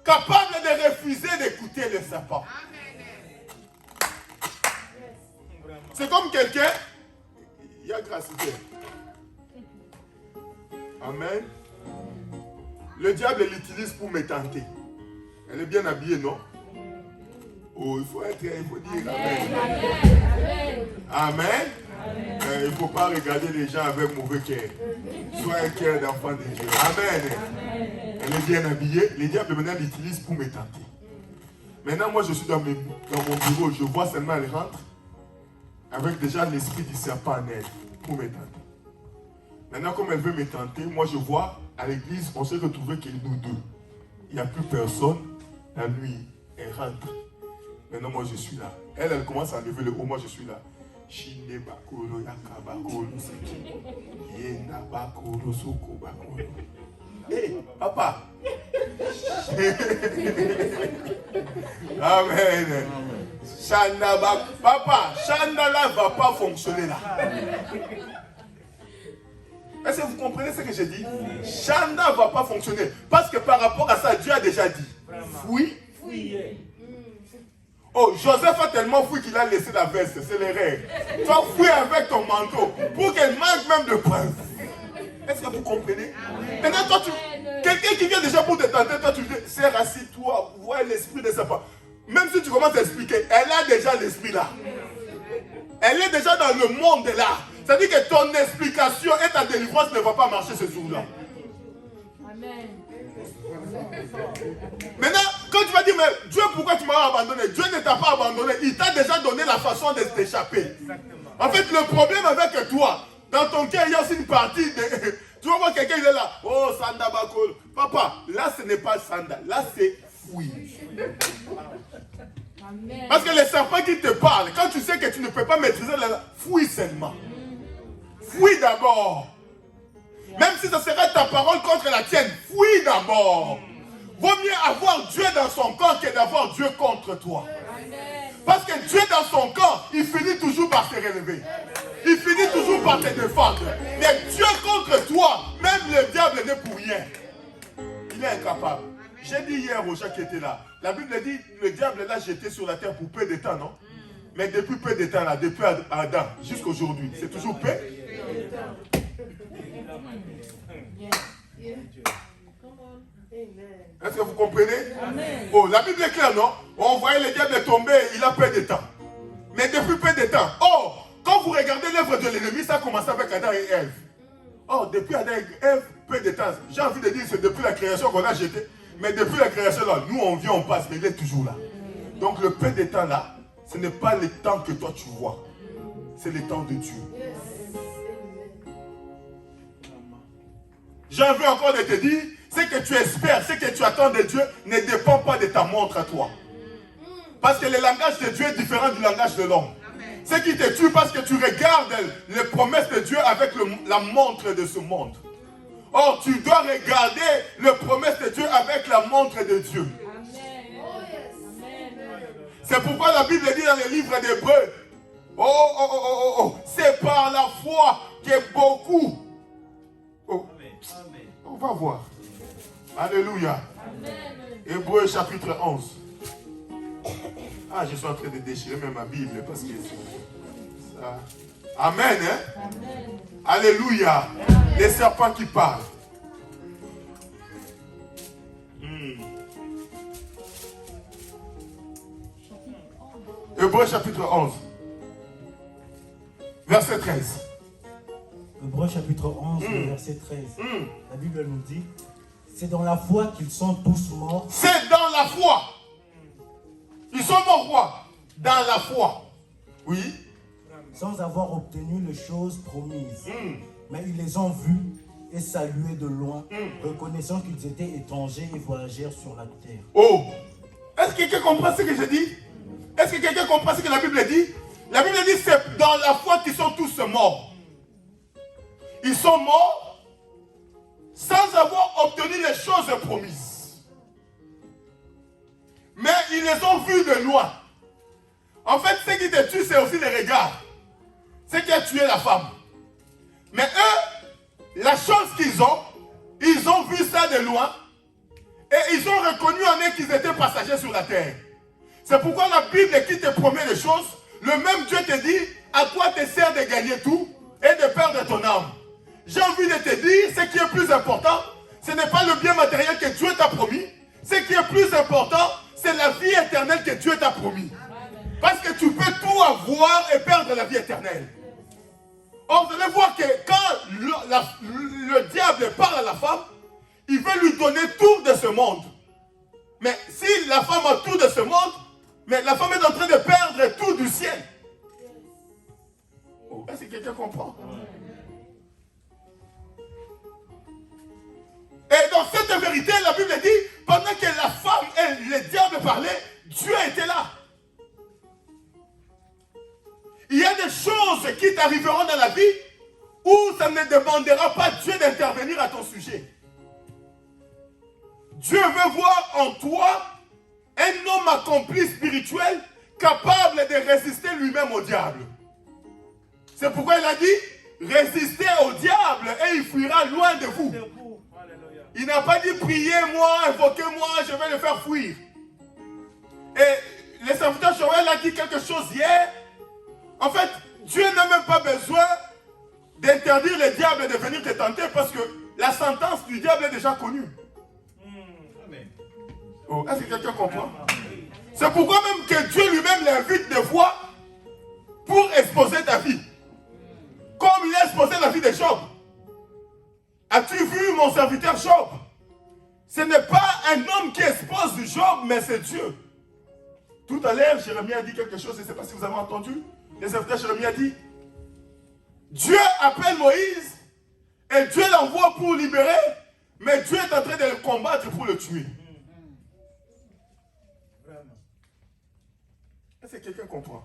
capable de refuser d'écouter le serpent. C'est comme quelqu'un, il y a grâce. Amen. Le diable l'utilise pour me tenter. Elle est bien habillée, non? Oh, il faut dire Amen. Amen. Il ne faut pas regarder les gens avec mauvais cœur. Sois un cœur d'enfant de Dieu. Amen. Elle est bien habillée. Le diable maintenant l'utilise pour me tenter. Maintenant, moi je suis dans mon bureau. Je vois seulement elle rentre avec déjà l'esprit du serpent en elle pour me tenter. Maintenant, comme elle veut me tenter, moi je vois à l'église, on s'est retrouvé que nous deux. Il n'y a plus personne. La nuit, elle rentre. Maintenant, moi, je suis là. Elle commence à lever le haut. Moi, je suis là. Shine bakolo yakabakolo seki. Yena bakolo soko bakolo. Hé, papa. Amen. Shanda bak. Papa, Shanda là va pas fonctionner là. Est-ce que vous comprenez ce que j'ai dit? Shanda ne va pas fonctionner. Parce que par rapport à ça, Dieu a déjà dit. Oui. Oh, Joseph a tellement fui qu'il a laissé la veste. C'est les règles. Tu as fui avec ton manteau pour qu'elle manque même de preuves. Est-ce que vous comprenez? Maintenant, toi, quelqu'un qui vient déjà pour te tenter, toi, tu dis, c'est assis-toi, vois l'esprit de sa part. Même si tu commences à expliquer, elle a déjà l'esprit là. Elle est déjà dans le monde là. C'est-à-dire que ton explication et ta délivrance ne vont pas marcher ce jour-là. Amen. Maintenant, quand tu vas dire, mais Dieu, pourquoi tu m'as abandonné? Dieu ne t'a pas abandonné. Il t'a déjà donné la façon de t'échapper. En fait, le problème avec toi, dans ton cœur, il y a aussi une partie de... Tu vas voir quelqu'un, il est là. Oh, Sanda Bakol. Papa, là, ce n'est pas Sanda. Là, c'est fouille. Amen. Parce que les serpents qui te parlent, quand tu sais que tu ne peux pas maîtriser la fouille seulement. Fouille d'abord. Même si ce serait ta parole contre la tienne, fouille d'abord. Vaut mieux avoir Dieu dans son camp que d'avoir Dieu contre toi. Parce que Dieu dans son camp, il finit toujours par te relever. Il finit toujours par te défendre. Mais Dieu contre toi, même le diable n'est pour rien. Il est incapable. J'ai dit hier aux gens qui étaient là, la Bible dit, le diable l'a jeté sur la terre pour peu de temps, non? Mais depuis peu de temps, là, depuis Adam jusqu'à aujourd'hui, c'est toujours peu. Est-ce que vous comprenez? Amen. Oh, la Bible est claire, non? On voyait le diable tomber, il a peu de temps. Mais depuis peu de temps. Oh, quand vous regardez l'œuvre de l'ennemi, ça a commencé avec Adam et Ève. Oh, depuis Adam et Ève, peu de temps. J'ai envie de dire, c'est depuis la création qu'on a jeté. Mais depuis la création, là, nous, on vient, on passe, mais il est toujours là. Donc, le peu de temps, là, ce n'est pas le temps que toi, tu vois. C'est le temps de Dieu. J'ai envie encore de te dire, ce que tu espères, ce que tu attends de Dieu ne dépend pas de ta montre à toi. Parce que le langage de Dieu est différent du langage de l'homme. Ce qui te tue parce que tu regardes les promesses de Dieu avec la montre de ce monde. Or, tu dois regarder les promesses de Dieu avec la montre de Dieu. C'est pourquoi la Bible dit dans le livre d'Hébreux, c'est par la foi que beaucoup... On va voir. Alléluia. Hébreux chapitre 11. Ah, je suis en train de déchirer même ma Bible parce que ça... Amen, hein? Amen. Alléluia. Les serpents qui parlent. Hébreux chapitre 11. Verset 13. Hébreux chapitre 11, verset 13. La Bible nous dit, c'est dans la foi qu'ils sont tous morts. C'est dans la foi. Ils sont morts quoi? Dans la foi. Oui. Sans avoir obtenu les choses promises. Mais ils les ont vues et saluées de loin, reconnaissant qu'ils étaient étrangers et voyageurs sur la terre. Oh! Est-ce que quelqu'un comprend ce que je dis? Est-ce que quelqu'un comprend ce que la Bible dit? La Bible dit c'est dans la foi qu'ils sont tous morts. Ils sont morts sans avoir obtenu les choses promises. Mais ils les ont vus de loin. En fait, ce qui te tue, c'est aussi les regards. Ce qui a tué la femme. Mais eux, la chose qu'ils ont vu ça de loin et ils ont reconnu en eux qu'ils étaient passagers sur la terre. C'est pourquoi la Bible qui te promet des choses, le même Dieu te dit à quoi te sert de gagner tout et de perdre ton âme. J'ai envie de te dire, ce qui est plus important, ce n'est pas le bien matériel que Dieu t'a promis. Ce qui est plus important, c'est la vie éternelle que Dieu t'a promis. Parce que tu peux tout avoir et perdre la vie éternelle. Or, vous allez voir que quand le diable parle à la femme, il veut lui donner tout de ce monde. Mais si la femme a tout de ce monde, mais la femme est en train de perdre tout du ciel. Oh, est-ce que quelqu'un comprend? Et dans cette vérité, la Bible dit, pendant que la femme et le diable parlaient, Dieu était là. Il y a des choses qui t'arriveront dans la vie où ça ne demandera pas Dieu d'intervenir à ton sujet. Dieu veut voir en toi un homme accompli spirituel capable de résister lui-même au diable. C'est pourquoi il a dit, résistez au diable et il fuira loin de vous. Il n'a pas dit, priez-moi, invoquez-moi, je vais le faire fuir. Et le serviteur Joël a dit quelque chose hier. En fait, Dieu n'a même pas besoin d'interdire le diable de venir te tenter parce que la sentence du diable est déjà connue. Oh, est-ce que quelqu'un comprend? C'est pourquoi même que Dieu lui-même l'invite des fois pour exposer ta vie. Comme il a exposé la vie de Job. As-tu vu mon serviteur Job? Ce n'est pas un homme qui expose Job, mais c'est Dieu. Tout à l'heure, Jérémie a dit quelque chose, je ne sais pas si vous avez entendu. Le serviteur Jérémie a dit, Dieu appelle Moïse et Dieu l'envoie pour libérer, mais Dieu est en train de le combattre pour le tuer. Est-ce que quelqu'un comprend?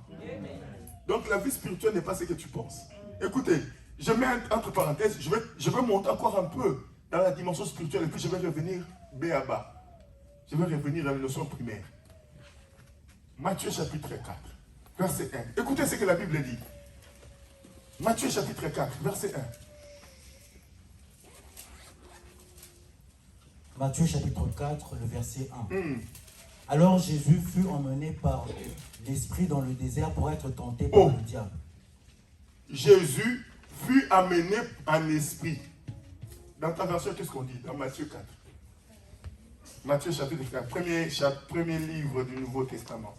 Donc la vie spirituelle n'est pas ce que tu penses. Écoutez, je mets entre parenthèses, je vais monter encore un peu dans la dimension spirituelle et puis je vais revenir B.A.B.A. Je vais revenir à la notion primaire. Matthieu chapitre 4, verset 1. Écoutez ce que la Bible dit. Matthieu chapitre 4, verset 1. Matthieu chapitre 4, le verset 1. Alors Jésus fut emmené par l'Esprit dans le désert pour être tenté par le diable. Jésus fut amené en esprit. Dans ta version, qu'est-ce qu'on dit? Dans Matthieu 4. Matthieu chapitre 4, premier livre du Nouveau Testament.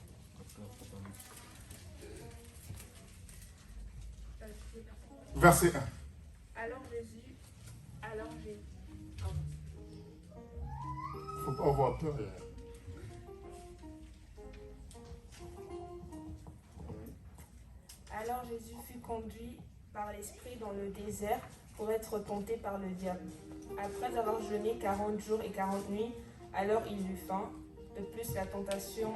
Verset 1. Alors Jésus. Il ne faut pas avoir peur. Alors Jésus fut conduit par l'Esprit dans le désert pour être tenté par le diable. Après avoir jeûné 40 jours et 40 nuits, alors il eut faim. De plus, la tentation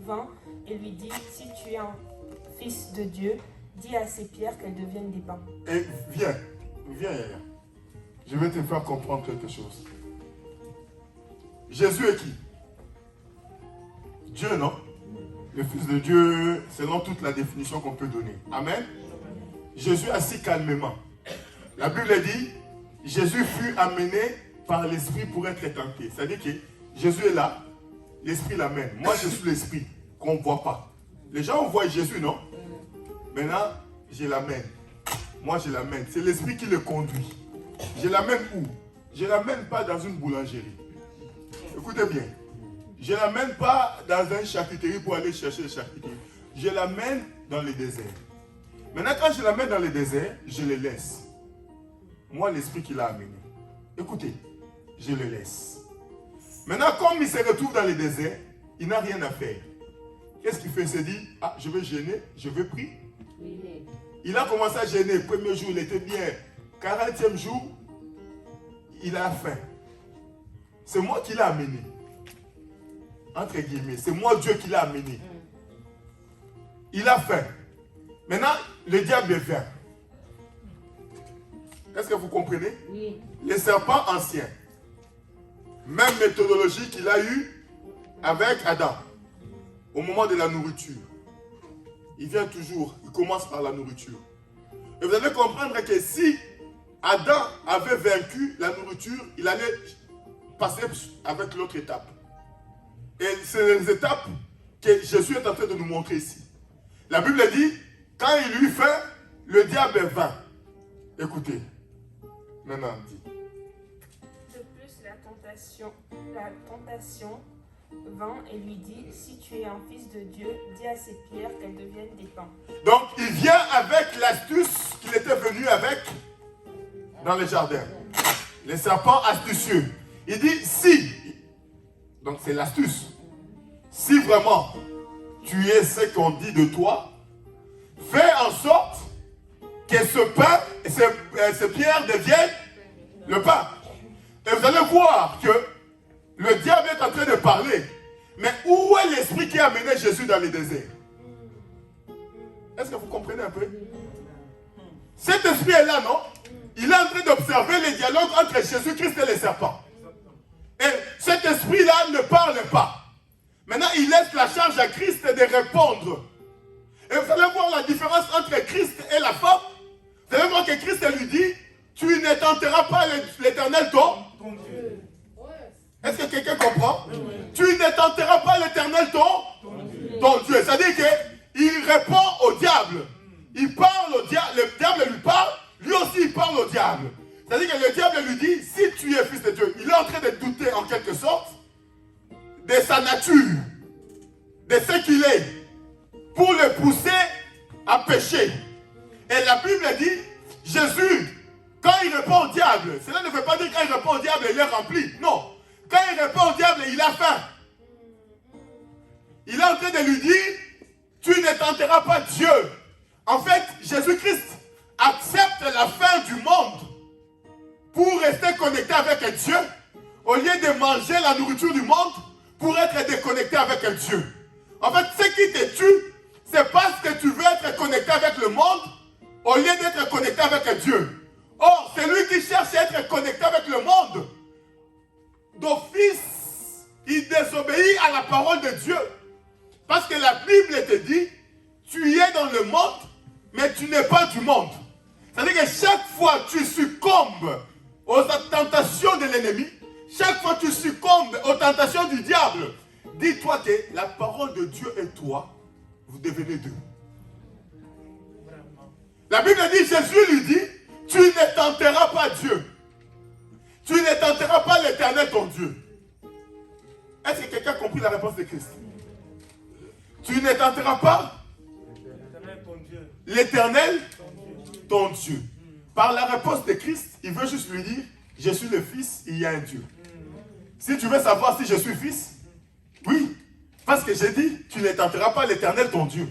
vint et lui dit, si tu es un fils de Dieu, dis à ces pierres qu'elles deviennent des pains. Et viens, Yaya. Je vais te faire comprendre quelque chose. Jésus est qui? Dieu, non? Le Fils de Dieu, selon toute la définition qu'on peut donner. Amen. Jésus assis calmement. La Bible dit, Jésus fut amené par l'Esprit pour être tenté. C'est-à-dire que Jésus est là, l'Esprit l'amène. Moi, je suis l'Esprit qu'on ne voit pas. Les gens voient Jésus, non? Maintenant, je l'amène. Moi, je l'amène. C'est l'Esprit qui le conduit. Je l'amène où? Je ne l'amène pas dans une boulangerie. Écoutez bien. Je ne l'amène pas dans une charcuterie pour aller chercher les charcuteries. Je l'amène dans le désert. Maintenant, quand je l'amène dans le désert, je le laisse. Moi, l'Esprit qui l'a amené. Écoutez, je le laisse. Maintenant, comme il se retrouve dans le désert, il n'a rien à faire. Qu'est-ce qu'il fait? Il se dit, ah, je vais jeûner, je vais prier. Il a commencé à jeûner. Le premier jour, il était bien. 40e jour, il a faim. C'est moi qui l'ai amené. Entre guillemets, c'est moi Dieu qui l'a amené. Il a faim. Maintenant, le diable vient. Est-ce que vous comprenez? Oui. Les serpents anciens. Même méthodologie qu'il a eue avec Adam. Au moment de la nourriture. Il vient toujours, il commence par la nourriture. Et vous allez comprendre que si Adam avait vaincu la nourriture, il allait passer avec l'autre étape. Et c'est les étapes que Jésus est en train de nous montrer ici. La Bible dit, quand il eut faim, le diable vint. Écoutez, maintenant dit. De plus, la tentation vint et lui dit, si tu es un fils de Dieu, dis à ces pierres qu'elles deviennent des pains. Donc, il vient avec l'astuce qu'il était venu avec dans le jardin. Les serpents astucieux. Il dit, si, donc c'est l'astuce, si vraiment tu es ce qu'on dit de toi, fais en sorte que ce pain et ces pierres deviennent le pain. Et vous allez voir que le diable est en train de parler. Mais où est l'esprit qui a amené Jésus dans le désert? Est-ce que vous comprenez un peu? Cet esprit est là, non? Il est en train d'observer les dialogues entre Jésus-Christ et les serpents. Et cet esprit-là ne parle pas. Maintenant, il laisse la charge à Christ de répondre. Et vous allez voir la différence entre Christ et la femme. Vous allez voir que Christ lui dit, tu ne tenteras pas l'Éternel ton Dieu. Est-ce que quelqu'un comprend? Tu ne tenteras pas l'Éternel ton Dieu. C'est-à-dire qu'il répond au diable. Il parle au diable, le diable lui parle, lui aussi il parle au diable. C'est-à-dire que le diable lui dit, si tu es fils de Dieu, il est en train de douter en quelque sorte de sa nature, de ce qu'il est, pour le pousser à pécher. Et la Bible dit, Jésus, quand il répond au diable, cela ne veut pas dire que quand il répond au diable, il est rempli. Non. Quand il répond au diable, il a faim. Il est en train de lui dire, tu ne tenteras pas Dieu. En fait, Jésus-Christ accepte la fin du monde pour rester connecté avec Dieu, au lieu de manger la nourriture du monde, pour être déconnecté avec Dieu. En fait, ce qui te tue, c'est parce que tu veux être connecté avec le monde, au lieu d'être connecté avec Dieu. Or, celui qui cherche à être connecté avec le monde, d'office, il désobéit à la parole de Dieu. Parce que la Bible te dit, tu es dans le monde, mais tu n'es pas du monde. C'est-à-dire que chaque fois que tu succombes aux tentations de l'ennemi, chaque fois que tu succombes aux tentations du diable, dis-toi que la parole de Dieu et toi, vous devenez deux. La Bible dit, Jésus lui dit, tu ne tenteras pas Dieu. Tu ne tenteras pas l'Éternel ton Dieu. Est-ce que quelqu'un a compris la réponse de Christ? Tu ne tenteras pas l'Éternel ton Dieu. Par la réponse de Christ, il veut juste lui dire, je suis le Fils, il y a un Dieu. Si tu veux savoir si je suis Fils, oui, parce que j'ai dit, tu ne tenteras pas l'Éternel ton Dieu.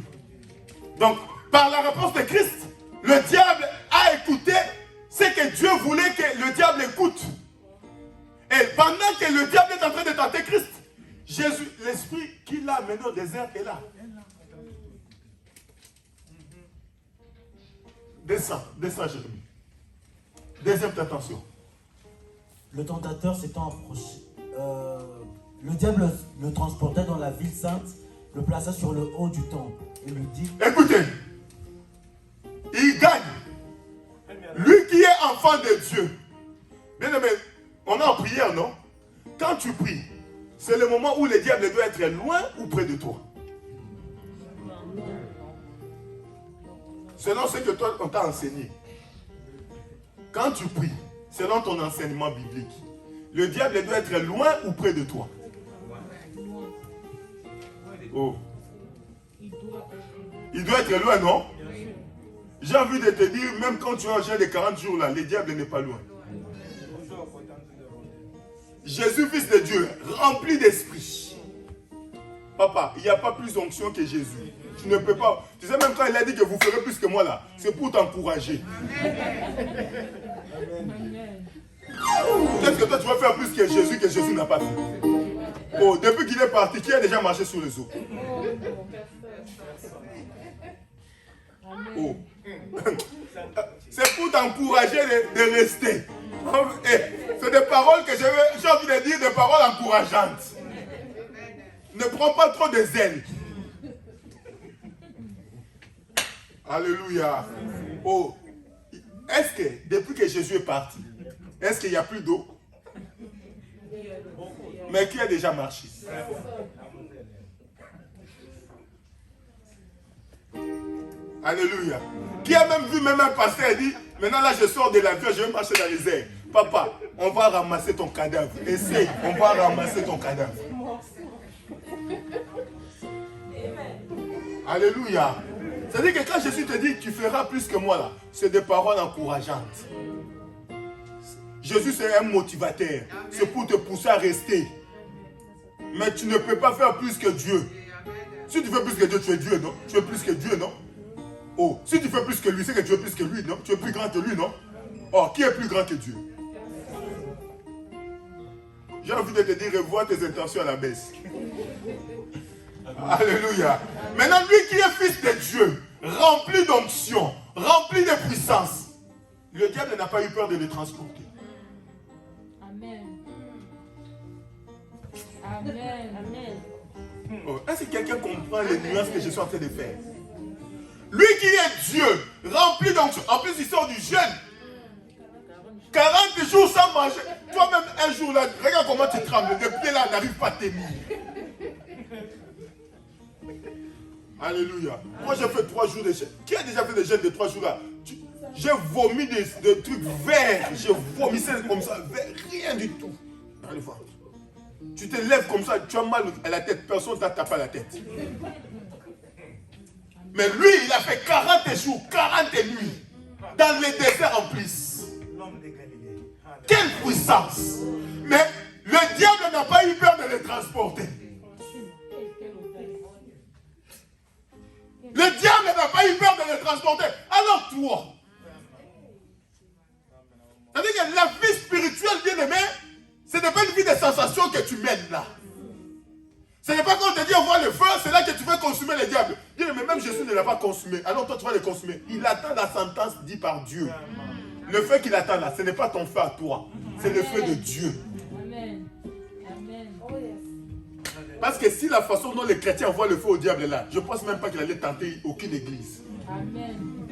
Donc, par la réponse de Christ, le diable a écouté ce que Dieu voulait que le diable écoute. Et pendant que le diable est en train de tenter Christ, Jésus, l'esprit qui l'a amené au désert est là. Descends, Jérémie. Deuxième tentation. Le tentateur s'étant approché, le diable le transportait dans la ville sainte, le plaça sur le haut du temple et lui dit, écoutez, il gagne. Lui qui est enfant de Dieu. Bien aimé, on est en prière, non? Quand tu pries, c'est le moment où le diable doit être loin ou près de toi. Selon ce que toi, on t'a enseigné. Quand tu pries, selon ton enseignement biblique, le diable doit être loin ou près de toi. Oh. Il doit être loin, non? J'ai envie de te dire, même quand tu as un jeûne de 40 jours là, le diable n'est pas loin. Jésus, fils de Dieu, rempli d'esprit. Papa, il n'y a pas plus d'onction que Jésus. Tu ne peux pas. Tu sais, même quand il a dit que vous ferez plus que moi là, c'est pour t'encourager. Qu'est-ce que toi tu vas faire plus que Jésus n'a pas fait? Oh, depuis qu'il est parti, qui a déjà marché sur les eaux? Oh. C'est pour t'encourager de rester. C'est des paroles que j'ai envie de dire, des paroles encourageantes. Ne prends pas trop de zèle. Alléluia. Oh, est-ce que depuis que Jésus est parti, est-ce qu'il n'y a plus d'eau? Mais qui a déjà marché? Alléluia. Qui a même vu même un pasteur dit, maintenant là je sors de l'avion, je vais marcher dans les airs. Papa, on va ramasser ton cadavre. Essaye, on va ramasser ton cadavre. Alléluia. C'est-à-dire que quand Jésus te dit, tu feras plus que moi là, c'est des paroles encourageantes. Jésus c'est un motivateur. C'est pour te pousser à rester. Mais tu ne peux pas faire plus que Dieu. Si tu fais plus que Dieu, tu es Dieu, non? Tu es plus que Dieu, non? Oh, si tu fais plus que lui, c'est que tu es plus que lui, non? Tu es plus grand que lui, non? Oh, qui est plus grand que Dieu? J'ai envie de te dire, revois tes intentions à la baisse. Alléluia. Maintenant, lui qui est fils de Dieu, rempli d'onction, rempli de puissance, le diable n'a pas eu peur de le transporter. Amen. Amen. Amen. Oh, est-ce que quelqu'un comprend les nuances que je suis en train de faire? Lui qui est Dieu, rempli d'onction, en plus il sort du jeûne. 40 jours sans manger. Toi-même, un jour là, regarde comment tu trembles. Le pied là n'arrive pas à tenir. Alléluia. Moi, j'ai fait 3 jours de jeûne. Qui a déjà fait des jeûnes de 3 jours là? J'ai vomi des trucs verts. J'ai vomissé comme ça, vert, rien du tout. Dans le ventre. Tu te lèves comme ça, tu as mal à la tête. Personne ne t'a tapé à la tête. Mais lui, il a fait 40 jours, 40 nuits. Dans les déserts en plus. Quelle puissance! Mais le diable n'a pas eu peur de les transporter. Le diable n'a pas eu peur de les transporter. Alors toi, c'est-à-dire que la vie spirituelle, bien aimé, ce n'est pas une vie de sensations que tu mènes là. Ce n'est pas quand on te dit on voit le feu, c'est là que tu veux consumer le diable. Bien aimé, même Jésus ne l'a pas consumé. Alors toi tu vas le consommer. Il attend la sentence dite par Dieu. Le feu qu'il attend là, ce n'est pas ton feu à toi. C'est le feu de Dieu. Amen. Amen. Parce que si la façon dont les chrétiens voient le feu au diable là, je ne pense même pas qu'il allait tenter aucune église. Amen.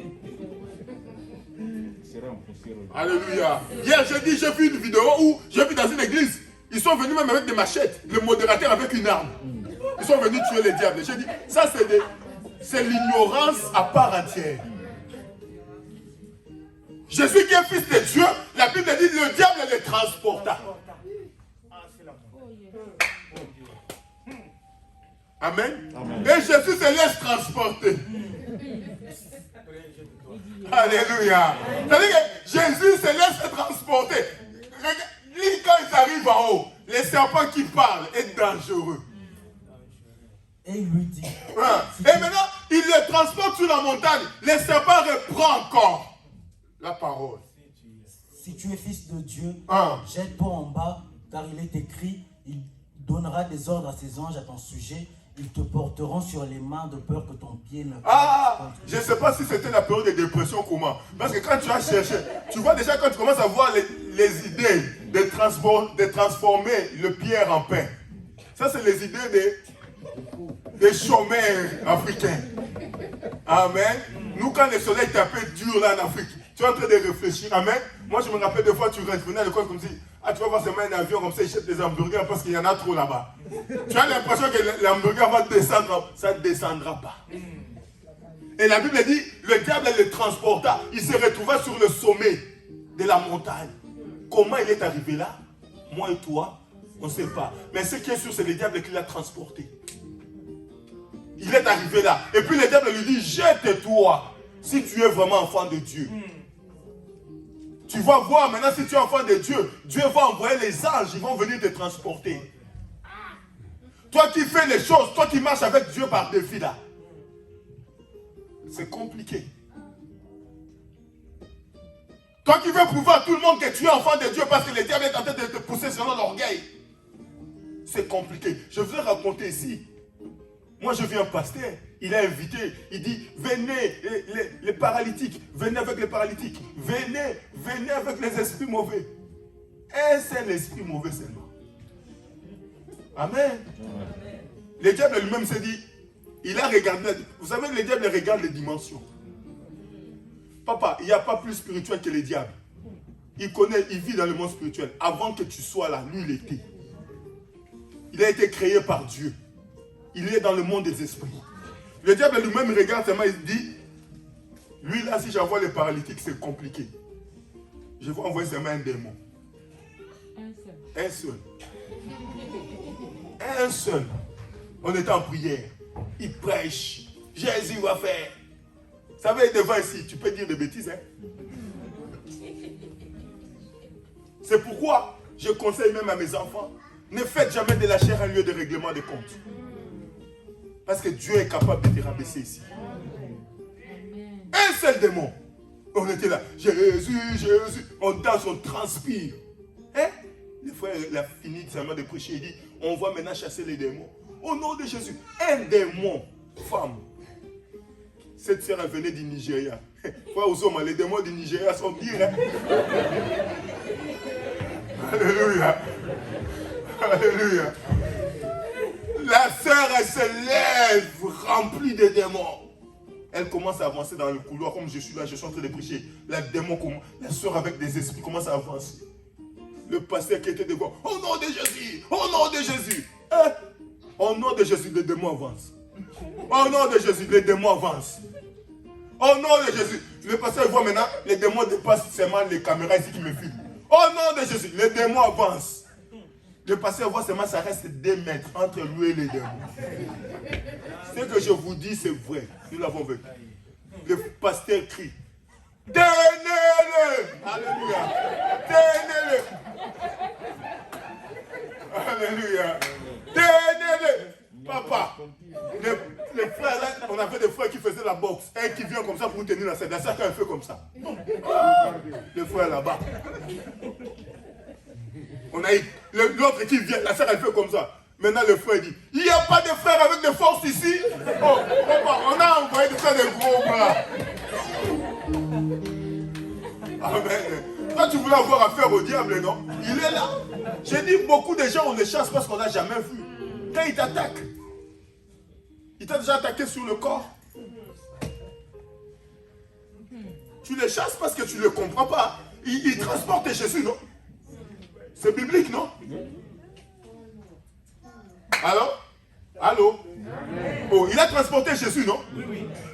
Alléluia. Hier, j'ai vu une vidéo où j'ai vu dans une église, ils sont venus même avec des machettes, le modérateur avec une arme. Ils sont venus tuer les diables. J'ai dit, ça c'est l'ignorance à part entière. Jésus qui est fils de Dieu, la Bible dit le diable les transporta. Amen. Amen. Et Jésus se laisse transporter. Alléluia. C'est-à-dire que Jésus se laisse transporter. Lui, quand il arrive en haut, les serpents qui parlent est dangereux. Et il lui dit. Et maintenant, il le transporte sur la montagne. Les serpents reprend encore la parole. Si tu es fils de Dieu, Ah. jette-toi en bas, car il est écrit, il donnera des ordres à ses anges à ton sujet. Ils te porteront sur les mains de peur que ton pied ne... Ah, je ne sais pas si c'était la période de dépression ou comment. Parce que quand tu as cherché, tu vois déjà quand tu commences à voir les idées de transformer le pierre en pain. Ça, c'est les idées des chômeurs africains. Amen. Nous, quand le soleil tapait dur là en Afrique, tu es en train de réfléchir. Amen. Moi, je me rappelle des fois, tu revenais à l'école comme si, ah, tu vas voir seulement un avion comme ça, ils jettent des hamburgers parce qu'il y en a trop là-bas. Tu as l'impression que l'hamburger va descendre, ça ne descendra pas. Et la Bible dit, le diable le transporta. Il se retrouva sur le sommet de la montagne. Comment il est arrivé là? Moi et toi, on ne sait pas. Mais ce qui est sûr, c'est le diable qui l'a transporté. Il est arrivé là. Et puis le diable lui dit, jette-toi si tu es vraiment enfant de Dieu. Tu vas voir maintenant si tu es enfant de Dieu, Dieu va envoyer les anges, ils vont venir te transporter. Toi qui fais les choses, toi qui marches avec Dieu par défi là, c'est compliqué. Toi qui veux prouver à tout le monde que tu es enfant de Dieu parce que le diable est en train de te pousser selon l'orgueil, c'est compliqué. Je vous ai raconté ici. Moi, je viens un pasteur, il a invité, il dit, venez les paralytiques, venez avec les paralytiques, venez avec les esprits mauvais. Un seul esprit mauvais seulement. Amen. Le diable lui-même s'est dit, il a regardé, vous savez, le diable regarde les dimensions. Papa, il n'y a pas plus spirituel que le diable. Il connaît, il vit dans le monde spirituel. Avant que tu sois là, lui, il était. Il a été créé par Dieu. Il est dans le monde des esprits. Le diable lui-même regarde seulement, il dit, lui là, si j'envoie les paralytiques, c'est compliqué. Je vais envoyer seulement un démon. Un seul. Un seul. On était en prière. Il prêche. Jésus va faire. Vous savez, devant ici, tu peux dire des bêtises, hein? C'est pourquoi je conseille même à mes enfants, ne faites jamais de la chair un lieu de règlement de comptes. Parce que Dieu est capable de te rabaisser ici. Un seul démon. On était là. Jésus, Jésus. On danse, on transpire. Hein? Le frère, il a fini seulement de prêcher. Il dit, on va maintenant chasser les démons. Au nom de Jésus. Un démon. Femme. Cette sœur, elle venait du Nigeria. Frère Ousoma, les démons du Nigeria sont pires. Hein? Alléluia. Alléluia. La sœur, elle se lève, remplie de démons. Elle commence à avancer dans le couloir, comme je suis là, je suis en train de prêcher. La sœur avec des esprits commence à avancer. le pasteur qui était devant. Au nom de Jésus, au nom de Jésus. Hein? Au nom de Jésus, les démons avancent. Au nom de Jésus, les démons avancent. Au nom de Jésus. Le pasteur voit maintenant, les démons dépassent seulement les caméras ici qui me filment. Au nom de Jésus, les démons avancent. Le pasteur voit seulement, ça reste 2 mètres entre lui et les démons. Ce que je vous dis, c'est vrai. Nous l'avons vécu. Le pasteur crie. Tenez-le! Alléluia! Tenez-le! Alléluia! Tenez-le! Papa! Les frères, là, on avait des frères qui faisaient la boxe. Un qui vient comme ça pour tenir la scène. La scène, elle fait comme ça. Le frère là-bas. On a eu l'autre qui vient, la sœur elle fait comme ça. Maintenant le frère dit, il n'y a pas de frères avec de force ici. Oh, papa, on a envoyé de faire des gros bras. Amen. Toi tu voulais avoir affaire au diable, non? Il est là. J'ai dit, beaucoup de gens on les chasse parce qu'on n'a jamais vu. Quand il t'attaque, il t'a déjà attaqué sur le corps. Tu les chasses parce que tu ne le comprends pas. Il transporte Jésus, non? C'est biblique, non? Allô? Allô? Oh, il a transporté Jésus, non?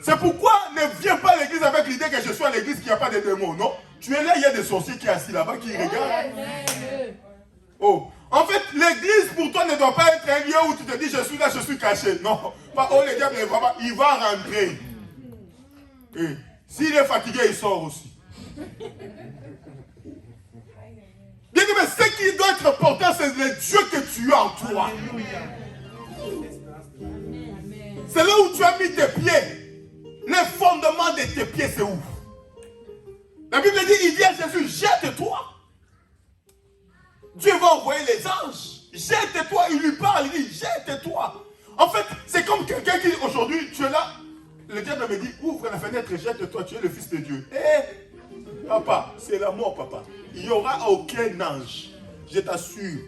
C'est pourquoi ne viens pas à l'église avec l'idée que je suis à l'église qu'il n'y a pas de démons, non? Tu es là, il y a des sorciers qui sont assis là-bas, qui regardent. Oh, en fait, l'église pour toi ne doit pas être un lieu où tu te dis je suis là, je suis caché. Non, pas oh le diable ne va pas, il va rentrer. Et s'il est fatigué, il sort aussi. Bien mais ce qui doit être important, c'est le Dieu que tu as en toi. C'est là où tu as mis tes pieds. Le fondement de tes pieds, c'est où? La Bible dit, il dit à Jésus, jette-toi. Dieu va envoyer les anges. Jette-toi, il lui parle, il dit, jette-toi. En fait, c'est comme quelqu'un qui, aujourd'hui, tu es là. Le diable me dit, ouvre la fenêtre, jette-toi, tu es le fils de Dieu. Eh, papa, c'est la mort, papa. Il n'y aura aucun ange. Je t'assure.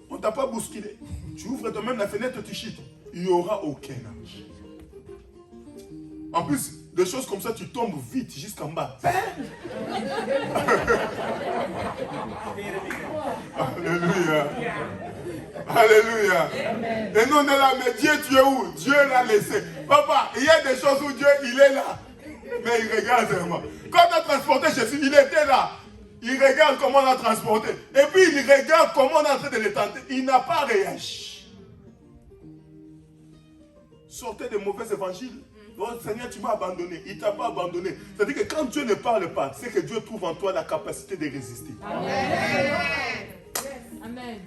On ne t'a pas bousculé. Tu ouvres toi-même la fenêtre, tu chites. Il n'y aura aucun ange. En plus, des choses comme ça, tu tombes vite jusqu'en bas. Alléluia. Alléluia. Et nous, on est là, mais Dieu, tu es où? Dieu l'a laissé. Papa, il y a des choses où Dieu, il est là. Mais il regarde seulement. Quand on a transporté Jésus, il était là. Il regarde comment on a transporté. Et puis il regarde comment on est en train de le tenter. Il n'a pas réagi. Sortez des mauvais évangiles. Oh Seigneur, tu m'as abandonné. Il ne t'a pas abandonné. C'est-à-dire que quand Dieu ne parle pas, c'est que Dieu trouve en toi la capacité de résister. Amen. Amen.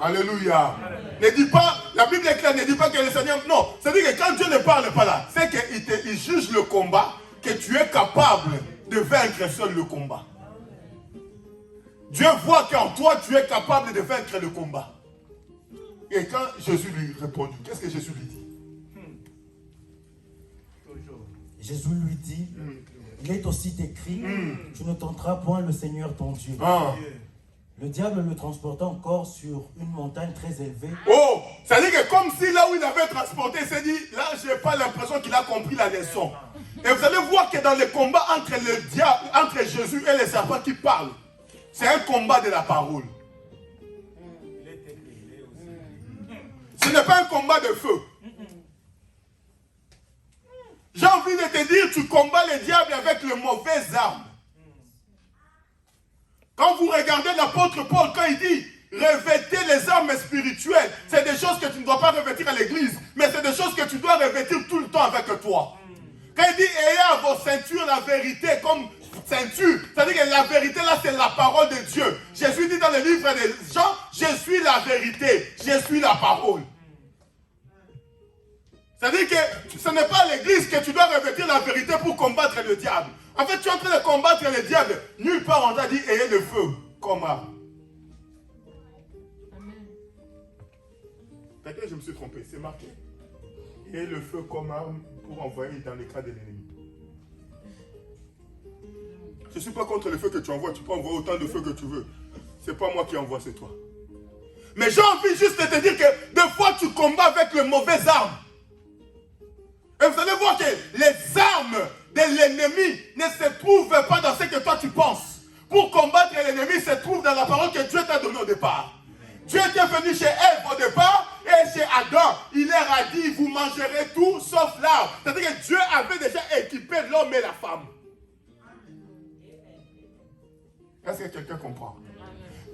Alléluia. Ne dis pas, la Bible est claire, ne dis pas que le Seigneur... Non, c'est-à-dire que quand Dieu ne parle pas là, c'est qu'il juge le combat, que tu es capable de vaincre seul le combat. Dieu voit qu'en toi, tu es capable de vaincre le combat. Et quand Jésus lui répondit, qu'est-ce que Jésus lui dit? Jésus lui dit, il est aussi écrit, tu ne tenteras point le Seigneur ton Dieu. Ah. Le diable le transporta encore sur une montagne très élevée. Oh, ça veut dire que comme si là où il avait transporté, il s'est dit, là, je n'ai pas l'impression qu'il a compris la leçon. Et vous allez voir que dans le combat entre le diable, entre Jésus et les serpents qui parlent, c'est un combat de la parole. Ce n'est pas un combat de feu. J'ai envie de te dire, tu combats le diable avec les mauvaises armes. Quand vous regardez l'apôtre Paul, quand il dit revêtez les armes spirituelles, c'est des choses que tu ne dois pas revêtir à l'église, mais c'est des choses que tu dois revêtir tout le temps avec toi. Quand il dit ayez à vos ceintures la vérité comme ceinture, c'est-à-dire que la vérité là c'est la parole de Dieu. Jésus dit dans le livre des Jean, je suis la vérité, je suis la parole. C'est-à-dire que ce n'est pas à l'église que tu dois revêtir la vérité pour combattre le diable. En fait, tu es en train de combattre le diable. Nulle part on t'a dit ayez le feu comme arme. Peut-être que je me suis trompé, c'est marqué. Ayez le feu comme arme pour envoyer dans les cas de l'ennemi. Je ne suis pas contre le feu que tu envoies. Tu peux envoyer autant de feu que tu veux. Ce n'est pas moi qui envoie, c'est toi. Mais j'ai envie juste de te dire que des fois tu combats avec les mauvaises armes. Et vous allez voir que les armes de l'ennemi ne se trouvent pas dans ce que toi tu penses. pour combattre l'ennemi se trouve dans la parole que Dieu t'a donnée au départ. Dieu était venu chez Ève au départ et chez Adam. Il leur a dit, vous mangerez tout sauf l'arbre. C'est-à-dire que Dieu avait déjà équipé l'homme et la femme. Est-ce que quelqu'un comprend?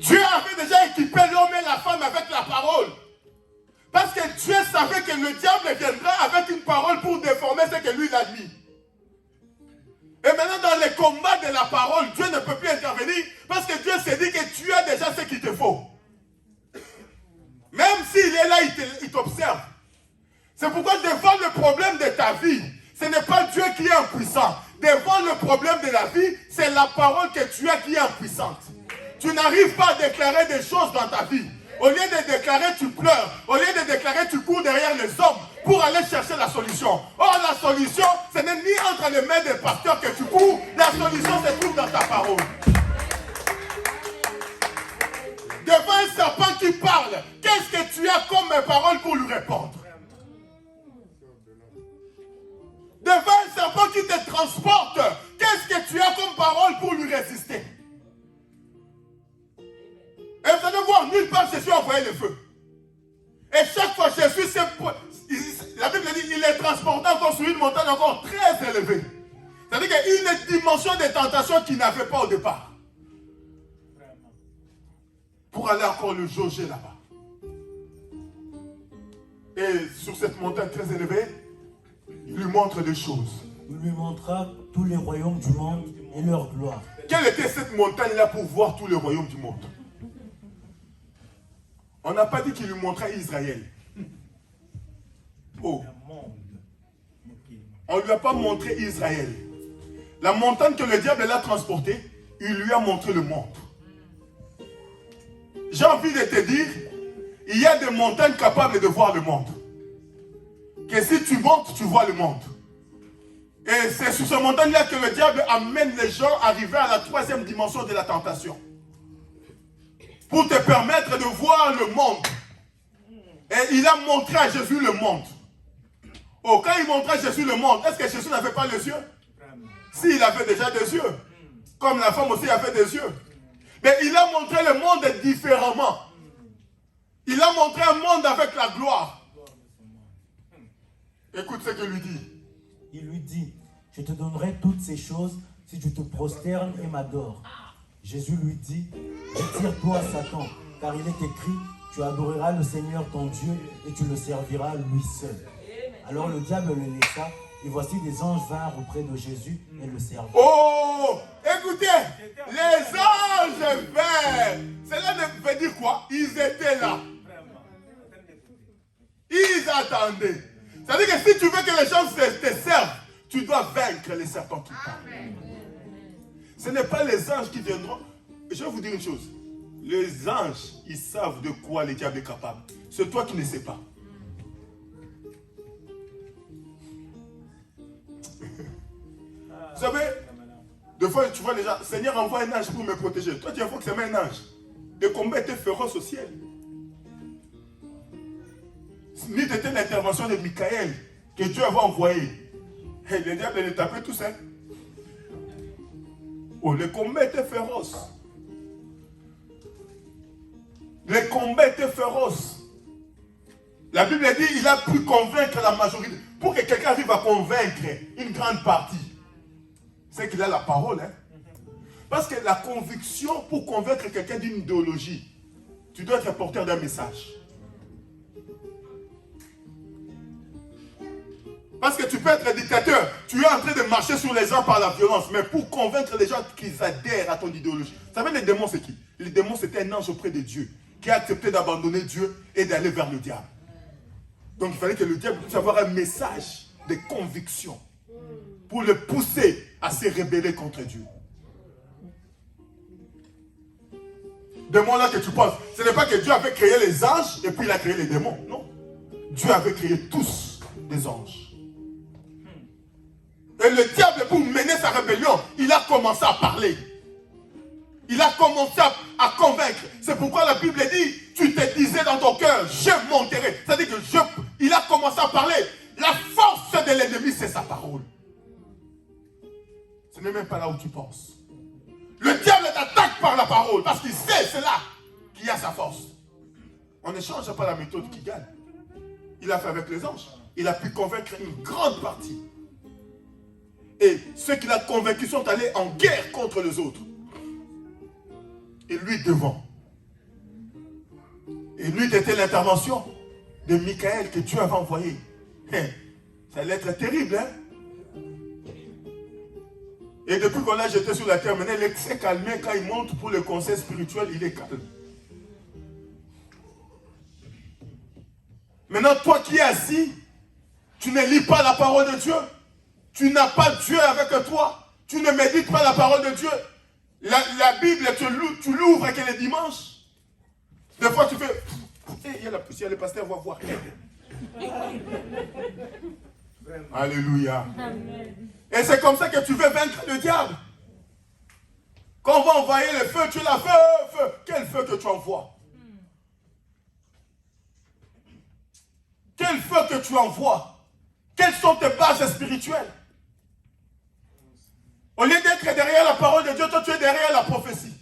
Dieu avait déjà équipé l'homme et la femme avec la parole. Parce que Dieu savait que le diable viendra avec une parole pour déformer ce que lui il a dit. Et maintenant dans les combats de la parole, Dieu ne peut plus intervenir parce que Dieu s'est dit que tu as déjà ce qu'il te faut. Même s'il est là, il t'observe. C'est pourquoi devant le problème de ta vie, ce n'est pas Dieu qui est impuissant. Devant le problème de la vie, c'est la parole que tu as qui est impuissante. Tu n'arrives pas à déclarer des choses dans ta vie. Au lieu de déclarer, tu pleures. Au lieu de déclarer, tu cours derrière les hommes pour aller chercher la solution. Or, la solution, ce n'est ni entre les mains des pasteurs que tu cours. La solution se trouve dans ta parole. Devant un serpent qui parle, qu'est-ce que tu as comme parole pour lui répondre? Devant un serpent qui te transporte, qu'est-ce que tu as comme parole pour lui résister? Et vous allez voir, nulle part Jésus a envoyé le feu. Et chaque fois Jésus, la Bible dit, il est transporté encore sur une montagne encore très élevée. C'est-à-dire qu'il y a une dimension de tentation qu'il n'avait pas au départ. Pour aller encore le jauger là-bas. Et sur cette montagne très élevée, il lui montre des choses. Il lui montra tous les royaumes du monde et leur gloire. Quelle était cette montagne-là pour voir tous les royaumes du monde? On n'a pas dit qu'il lui montrait Israël. Oh. On ne lui a pas montré Israël. La montagne que le diable l'a transportée, il lui a montré le monde. J'ai envie de te dire, il y a des montagnes capables de voir le monde. Que si tu montes, tu vois le monde. Et c'est sur ces montagnes-là que le diable amène les gens à arriver à la 3e dimension de la tentation. Pour te permettre de voir le monde. Et il a montré à Jésus le monde. Oh, quand il montrait à Jésus le monde, est-ce que Jésus n'avait pas les yeux? Si, il avait déjà des yeux. Comme la femme aussi avait des yeux. Mais il a montré le monde différemment. Il a montré un monde avec la gloire. Écoute ce qu'il lui dit. Il lui dit, je te donnerai toutes ces choses si tu te prosternes et m'adores. Jésus lui dit, retire-toi Satan, car il est écrit, tu adoreras le Seigneur ton Dieu et tu le serviras lui seul. Alors le diable le laissa, et voici des anges vinrent auprès de Jésus et le servirent. Oh, écoutez, les anges vinrent. Cela veut dire quoi? Ils étaient là. Ils attendaient. C'est-à-dire que si tu veux que les gens te servent, tu dois vaincre les serpents qui parlent. Ce n'est pas les anges qui viendront. Je vais vous dire une chose. Les anges, ils savent de quoi le diable est capable. C'est toi qui ne sais pas. Vous savez, des fois tu vois les gens, Seigneur envoie un ange pour me protéger. Toi tu as vu que c'est un ange. Le combat était féroce au ciel. Ni c'était l'intervention de Michael que Dieu avait envoyé. Et le diable les tapait tout seul. Oh, le combat était féroce. Le combat était féroce. La Bible dit il a pu convaincre la majorité. Pour que quelqu'un arrive à convaincre une grande partie, c'est qu'il a la parole. Hein? Parce que la conviction, pour convaincre quelqu'un d'une idéologie, tu dois être porteur d'un message. Parce que tu peux être dictateur, tu es en train de marcher sur les gens par la violence, mais pour convaincre les gens qu'ils adhèrent à ton idéologie. Vous savez, les démons, c'est qui? Les démons, c'était un ange auprès de Dieu, qui a accepté d'abandonner Dieu et d'aller vers le diable. Donc il fallait que le diable puisse avoir un message de conviction pour le pousser à se rebeller contre Dieu. Démons là que tu penses, ce n'est pas que Dieu avait créé les anges et puis il a créé les démons. Non. Dieu avait créé tous des anges. Et le diable, pour mener sa rébellion, il a commencé à parler. Il a commencé à convaincre. C'est pourquoi la Bible dit, tu te disais dans ton cœur, je monterai. C'est-à-dire que il a commencé à parler. La force de l'ennemi, c'est sa parole. Ce n'est même pas là où tu penses. Le diable t'attaque par la parole. Parce qu'il sait, c'est là qu'il y a sa force. On ne change pas la méthode qui gagne. Il a fait avec les anges. Il a pu convaincre une grande partie. Et ceux qu'il a convaincus sont allés en guerre contre les autres. Et lui devant. Et lui était l'intervention de Michael que Dieu avait envoyé. Ça allait être terrible, hein? Et depuis qu'on l'a jeté sur la terre, maintenant il s'est calmé. Quand il monte pour le conseil spirituel, il est calme. Maintenant, toi qui es assis, tu ne lis pas la parole de Dieu. Tu n'as pas Dieu avec toi. Tu ne médites pas la parole de Dieu. La Bible, tu l'ouvres que les dimanches. Des fois, tu fais... Il y a la poussière, le pasteur va voir. Alléluia. Amen. Et c'est comme ça que tu veux vaincre le diable. Quand on va envoyer le feu, tu l'as feu. Quel feu que tu envoies? Quel feu que tu envoies? Quelles sont tes bases spirituelles? Au lieu d'être derrière la parole de Dieu, toi tu es derrière la prophétie.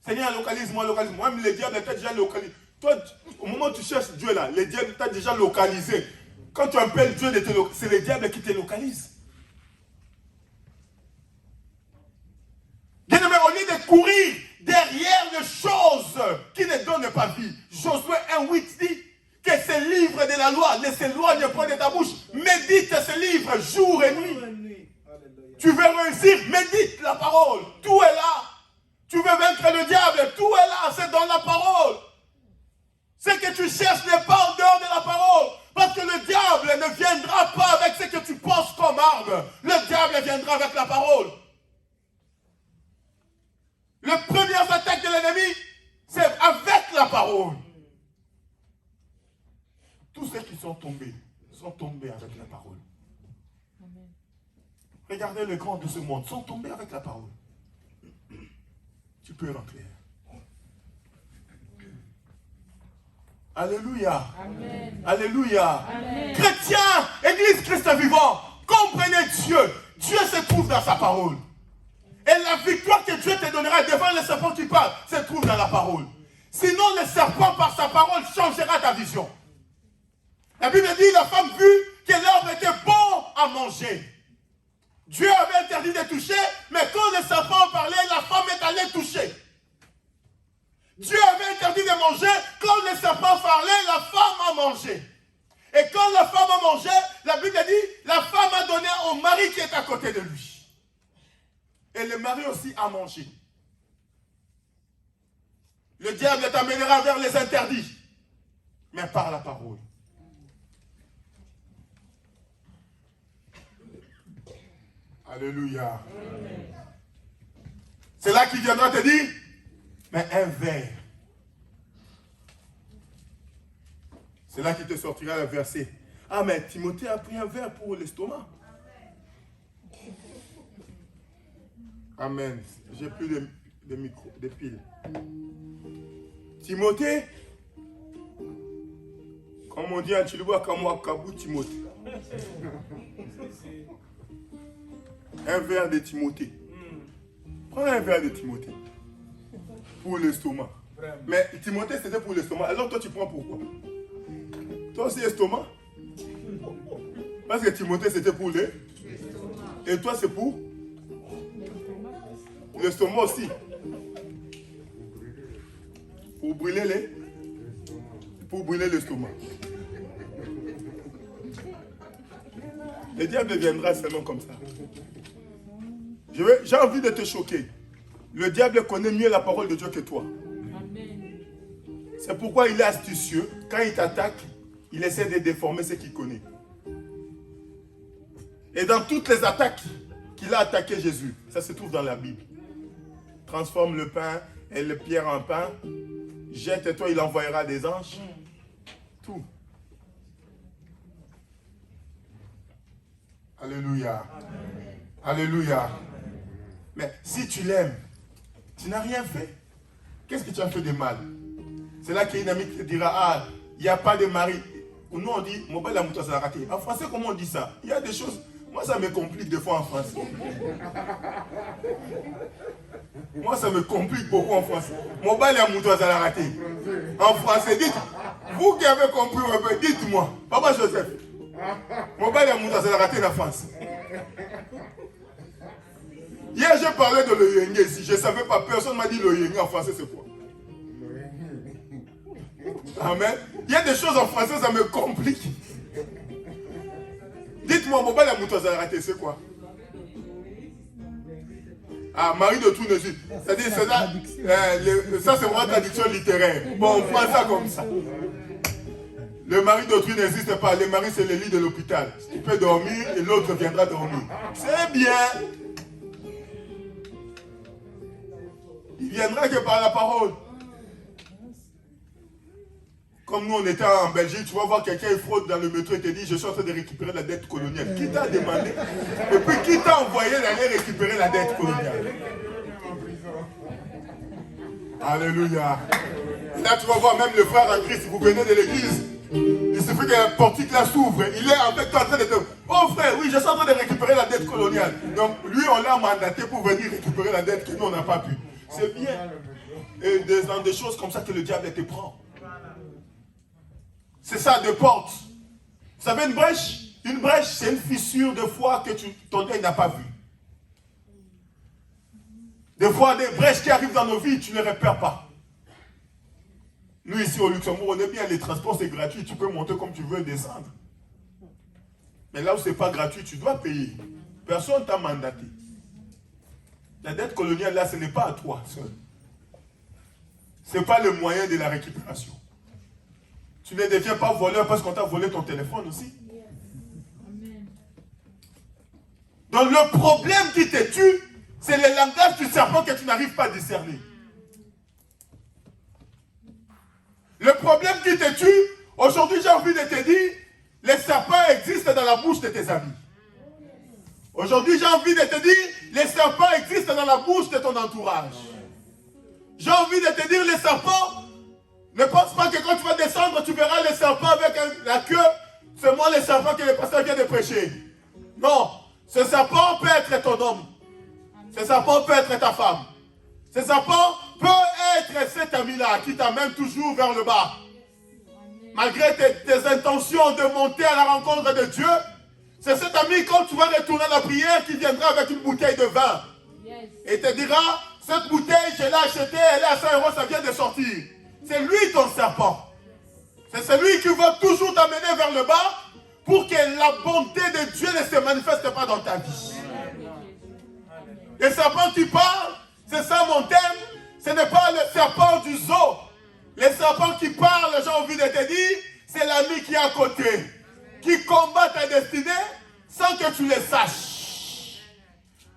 Seigneur, localise-moi. Même le diable t'a déjà localisé. Toi, au moment où tu cherches Dieu là, le diable t'a déjà localisé. Quand tu appelles Dieu, c'est le diable qui te localise. Bien-aimé, au lieu de courir derrière les choses qui ne donnent pas vie, Josué 1:8 dit que ces livres de la loi ne s'éloignent pas de ta bouche. Médite ces livres jour et nuit. Tu veux réussir, médite la parole. Tout est là. Tu veux vaincre le diable, tout est là, c'est dans la parole. Ce que tu cherches n'est pas en dehors de la parole. Parce que le diable ne viendra pas avec ce que tu penses comme arme. Le diable viendra avec la parole. Les premières attaques de l'ennemi, c'est avec la parole. Tous ceux qui sont tombés avec la parole. Amen. Regardez les grands de ce monde, sont tombés avec la parole. Tu peux rentrer. Alléluia. Amen. Alléluia. Amen. Chrétiens, Église Christ vivant, comprenez Dieu. Dieu se trouve dans sa parole. Et la victoire que Dieu te donnera devant le serpent qui parle se trouve dans la parole. Sinon, le serpent, par sa parole, changera ta vision. La Bible dit, la femme vit que l'arbre était bon à manger. Dieu avait interdit de toucher, mais quand le serpent parlait, la femme est allée toucher. Dieu avait interdit de manger, quand le serpent parlait, la femme a mangé. Et quand la femme a mangé, la Bible dit, la femme a donné au mari qui est à côté de lui. Et le mari aussi a mangé. Le diable t'amènera vers les interdits, mais par la parole. Alléluia. C'est là qu'il viendra te dire, mais un verre. C'est là qu'il te sortira le verset. Ah, mais Timothée a pris un verre pour l'estomac. Amen. J'ai plus de micro, de piles. Timothée, comme on dit en Chiluba, Kamou Timothée. Un verre de Timothée. Prends un verre de Timothée. Pour l'estomac. Mais Timothée, c'était pour l'estomac. Alors toi, tu prends pourquoi? Toi aussi, estomac? Parce que Timothée, c'était pour les... Et toi, c'est pour? L'estomac aussi. Pour brûler les... Pour brûler l'estomac. Le diable viendra seulement comme ça. J'ai envie de te choquer. Le diable connaît mieux la parole de Dieu que toi. C'est pourquoi il est astucieux. Quand il t'attaque, il essaie de déformer ce qu'il connaît. Et dans toutes les attaques qu'il a attaqué Jésus, ça se trouve dans la Bible. Transforme le pain et le pierre en pain. Jette-toi, il envoyera des anges. Tout. Alléluia. Amen. Alléluia. Mais si tu l'aimes, tu n'as rien fait. Qu'est-ce que tu as fait de mal? C'est là qu'une amie te dira, ah, il n'y a pas de mari. Ou nous on dit, en français comment on dit ça? Il y a des choses, Moi, ça me complique des fois en français. Moi, ça me complique beaucoup en français. Mon bal est mouton, ça l'a raté. En français, dites, vous qui avez compris un peu, dites-moi. Papa Joseph, mon bal est mouton, ça l'a raté en France. Hier, j'ai parlé de l'oyenge ici. Je ne savais pas, personne ne m'a dit l'oyenge en français, c'est quoi? Amen. Il y a des choses en français, ça me complique. Dites-moi, mon bal est mouton, ça l'a raté, c'est quoi? Ah, Marie de Tournesus. C'est-à-dire, ça c'est vraiment traduction littéraire. Bon, on prend ça comme ça. Le mari d'autrui n'existe pas. Le mari, c'est le lit de l'hôpital. Il peut dormir et l'autre viendra dormir. C'est bien. Il viendra que par la parole. Comme nous, on était en Belgique, tu vas voir quelqu'un, il fraude dans le métro et te dit, je suis en train de récupérer la dette coloniale. Qui t'a demandé? Et puis qui t'a envoyé d'aller récupérer la dette coloniale? Alléluia. Et là, tu vas voir même le frère en Christ, vous venez de l'église. Il suffit qu'un portique là s'ouvre. Il est avec toi en train de te... Oh frère, oui, je suis en train de récupérer la dette coloniale. Donc lui, on l'a mandaté pour venir récupérer la dette que nous, on n'a pas pu. C'est bien. Et dans des choses comme ça que le diable te prend. C'est ça, des portes. Vous savez, une brèche? Une brèche, c'est une fissure de foi que ton œil n'a pas vue. Des fois, des brèches qui arrivent dans nos vies, tu ne les repères pas. Nous, ici au Luxembourg, on est bien, les transports, c'est gratuit. Tu peux monter comme tu veux et descendre. Mais là où ce n'est pas gratuit, tu dois payer. Personne ne t'a mandaté. La dette coloniale, là, ce n'est pas à toi seul. Ce n'est pas le moyen de la récupération. Tu ne deviens pas voleur parce qu'on t'a volé ton téléphone aussi. Donc le problème qui te tue, c'est le langage du serpent que tu n'arrives pas à discerner. Le problème qui te tue, aujourd'hui j'ai envie de te dire, les serpents existent dans la bouche de tes amis. Aujourd'hui j'ai envie de te dire, les serpents existent dans la bouche de ton entourage. J'ai envie de te dire, les serpents, ne pense pas que quand tu vas descendre, tu verras les serpents avec la queue. C'est moi les serpents que le pasteur vient de prêcher. Non, ce serpent peut être ton homme. Ce serpent peut être ta femme. Ce serpent peut être cet ami-là qui t'amène toujours vers le bas. Malgré tes intentions de monter à la rencontre de Dieu, c'est cet ami quand tu vas retourner à la prière qui viendra avec une bouteille de vin. Et te dira, cette bouteille, je l'ai achetée, elle est à 100 €, ça vient de sortir. C'est lui ton serpent. C'est celui qui va toujours t'amener vers le bas pour que la bonté de Dieu ne se manifeste pas dans ta vie. Les serpents qui parlent, c'est ça mon thème, ce n'est pas le serpent du zoo. Les serpents qui parlent, j'ai envie de te dire, c'est l'ami qui est à côté, qui combat ta destinée sans que tu le saches.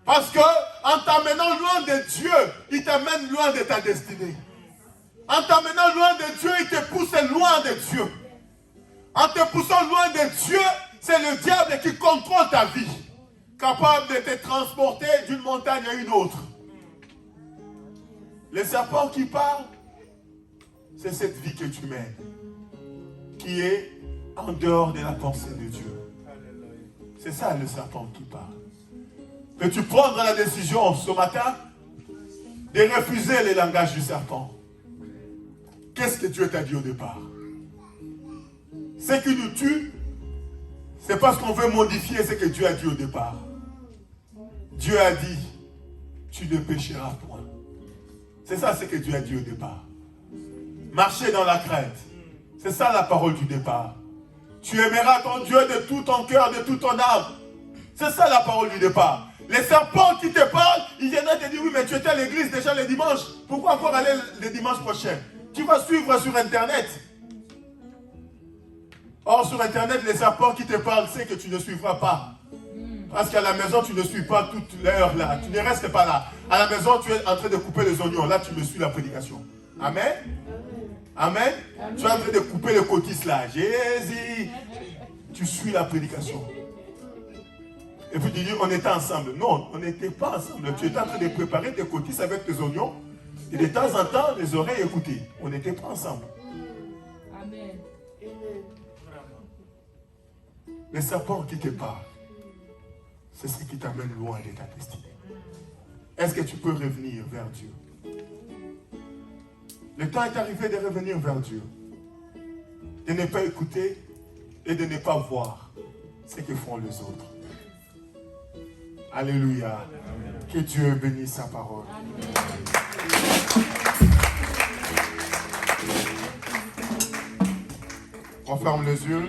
Parce que en t'amenant loin de Dieu, il t'amène loin de ta destinée. En t'amenant loin de Dieu, il te pousse loin de Dieu. En te poussant loin de Dieu, c'est le diable qui contrôle ta vie, capable de te transporter d'une montagne à une autre. Le serpent qui parle, c'est cette vie que tu mènes, qui est en dehors de la pensée de Dieu. C'est ça le serpent qui parle. Peux-tu prendre la décision ce matin de refuser le langage du serpent? Qu'est-ce que Dieu t'a dit au départ? Ce qui nous tue, c'est parce qu'on veut modifier ce que Dieu a dit au départ. Dieu a dit, tu ne pécheras point. C'est ça ce que Dieu a dit au départ. Marcher dans la crainte. C'est ça la parole du départ. Tu aimeras ton Dieu de tout ton cœur, de toute ton âme. C'est ça la parole du départ. Les serpents qui te parlent, ils viennent te dire, oui, mais tu étais à l'église déjà le dimanche. Pourquoi encore aller le dimanche prochain? Tu vas suivre sur Internet. Or, sur Internet, les serpents qui te parlent, c'est que tu ne suivras pas. Parce qu'à la maison, tu ne suis pas toute l'heure là. Tu ne restes pas là. À la maison, tu es en train de couper les oignons. Là, tu me suis la prédication. Amen. Amen. Tu es en train de couper le cotis là. Jésus. Tu suis la prédication. Et puis tu dis, on était ensemble. Non, on n'était pas ensemble. Tu étais en train de préparer tes cotis avec tes oignons. Et de temps en temps, les oreilles écoutaient. On n'était pas ensemble. Amen. Les serpents qui te parlent. c'est ce qui t'amène loin de ta destinée. Est-ce que tu peux revenir vers Dieu? Le temps est arrivé de revenir vers Dieu. De ne pas écouter et de ne pas voir ce que font les autres. Alléluia. Que Dieu bénisse sa parole. On ferme les yeux.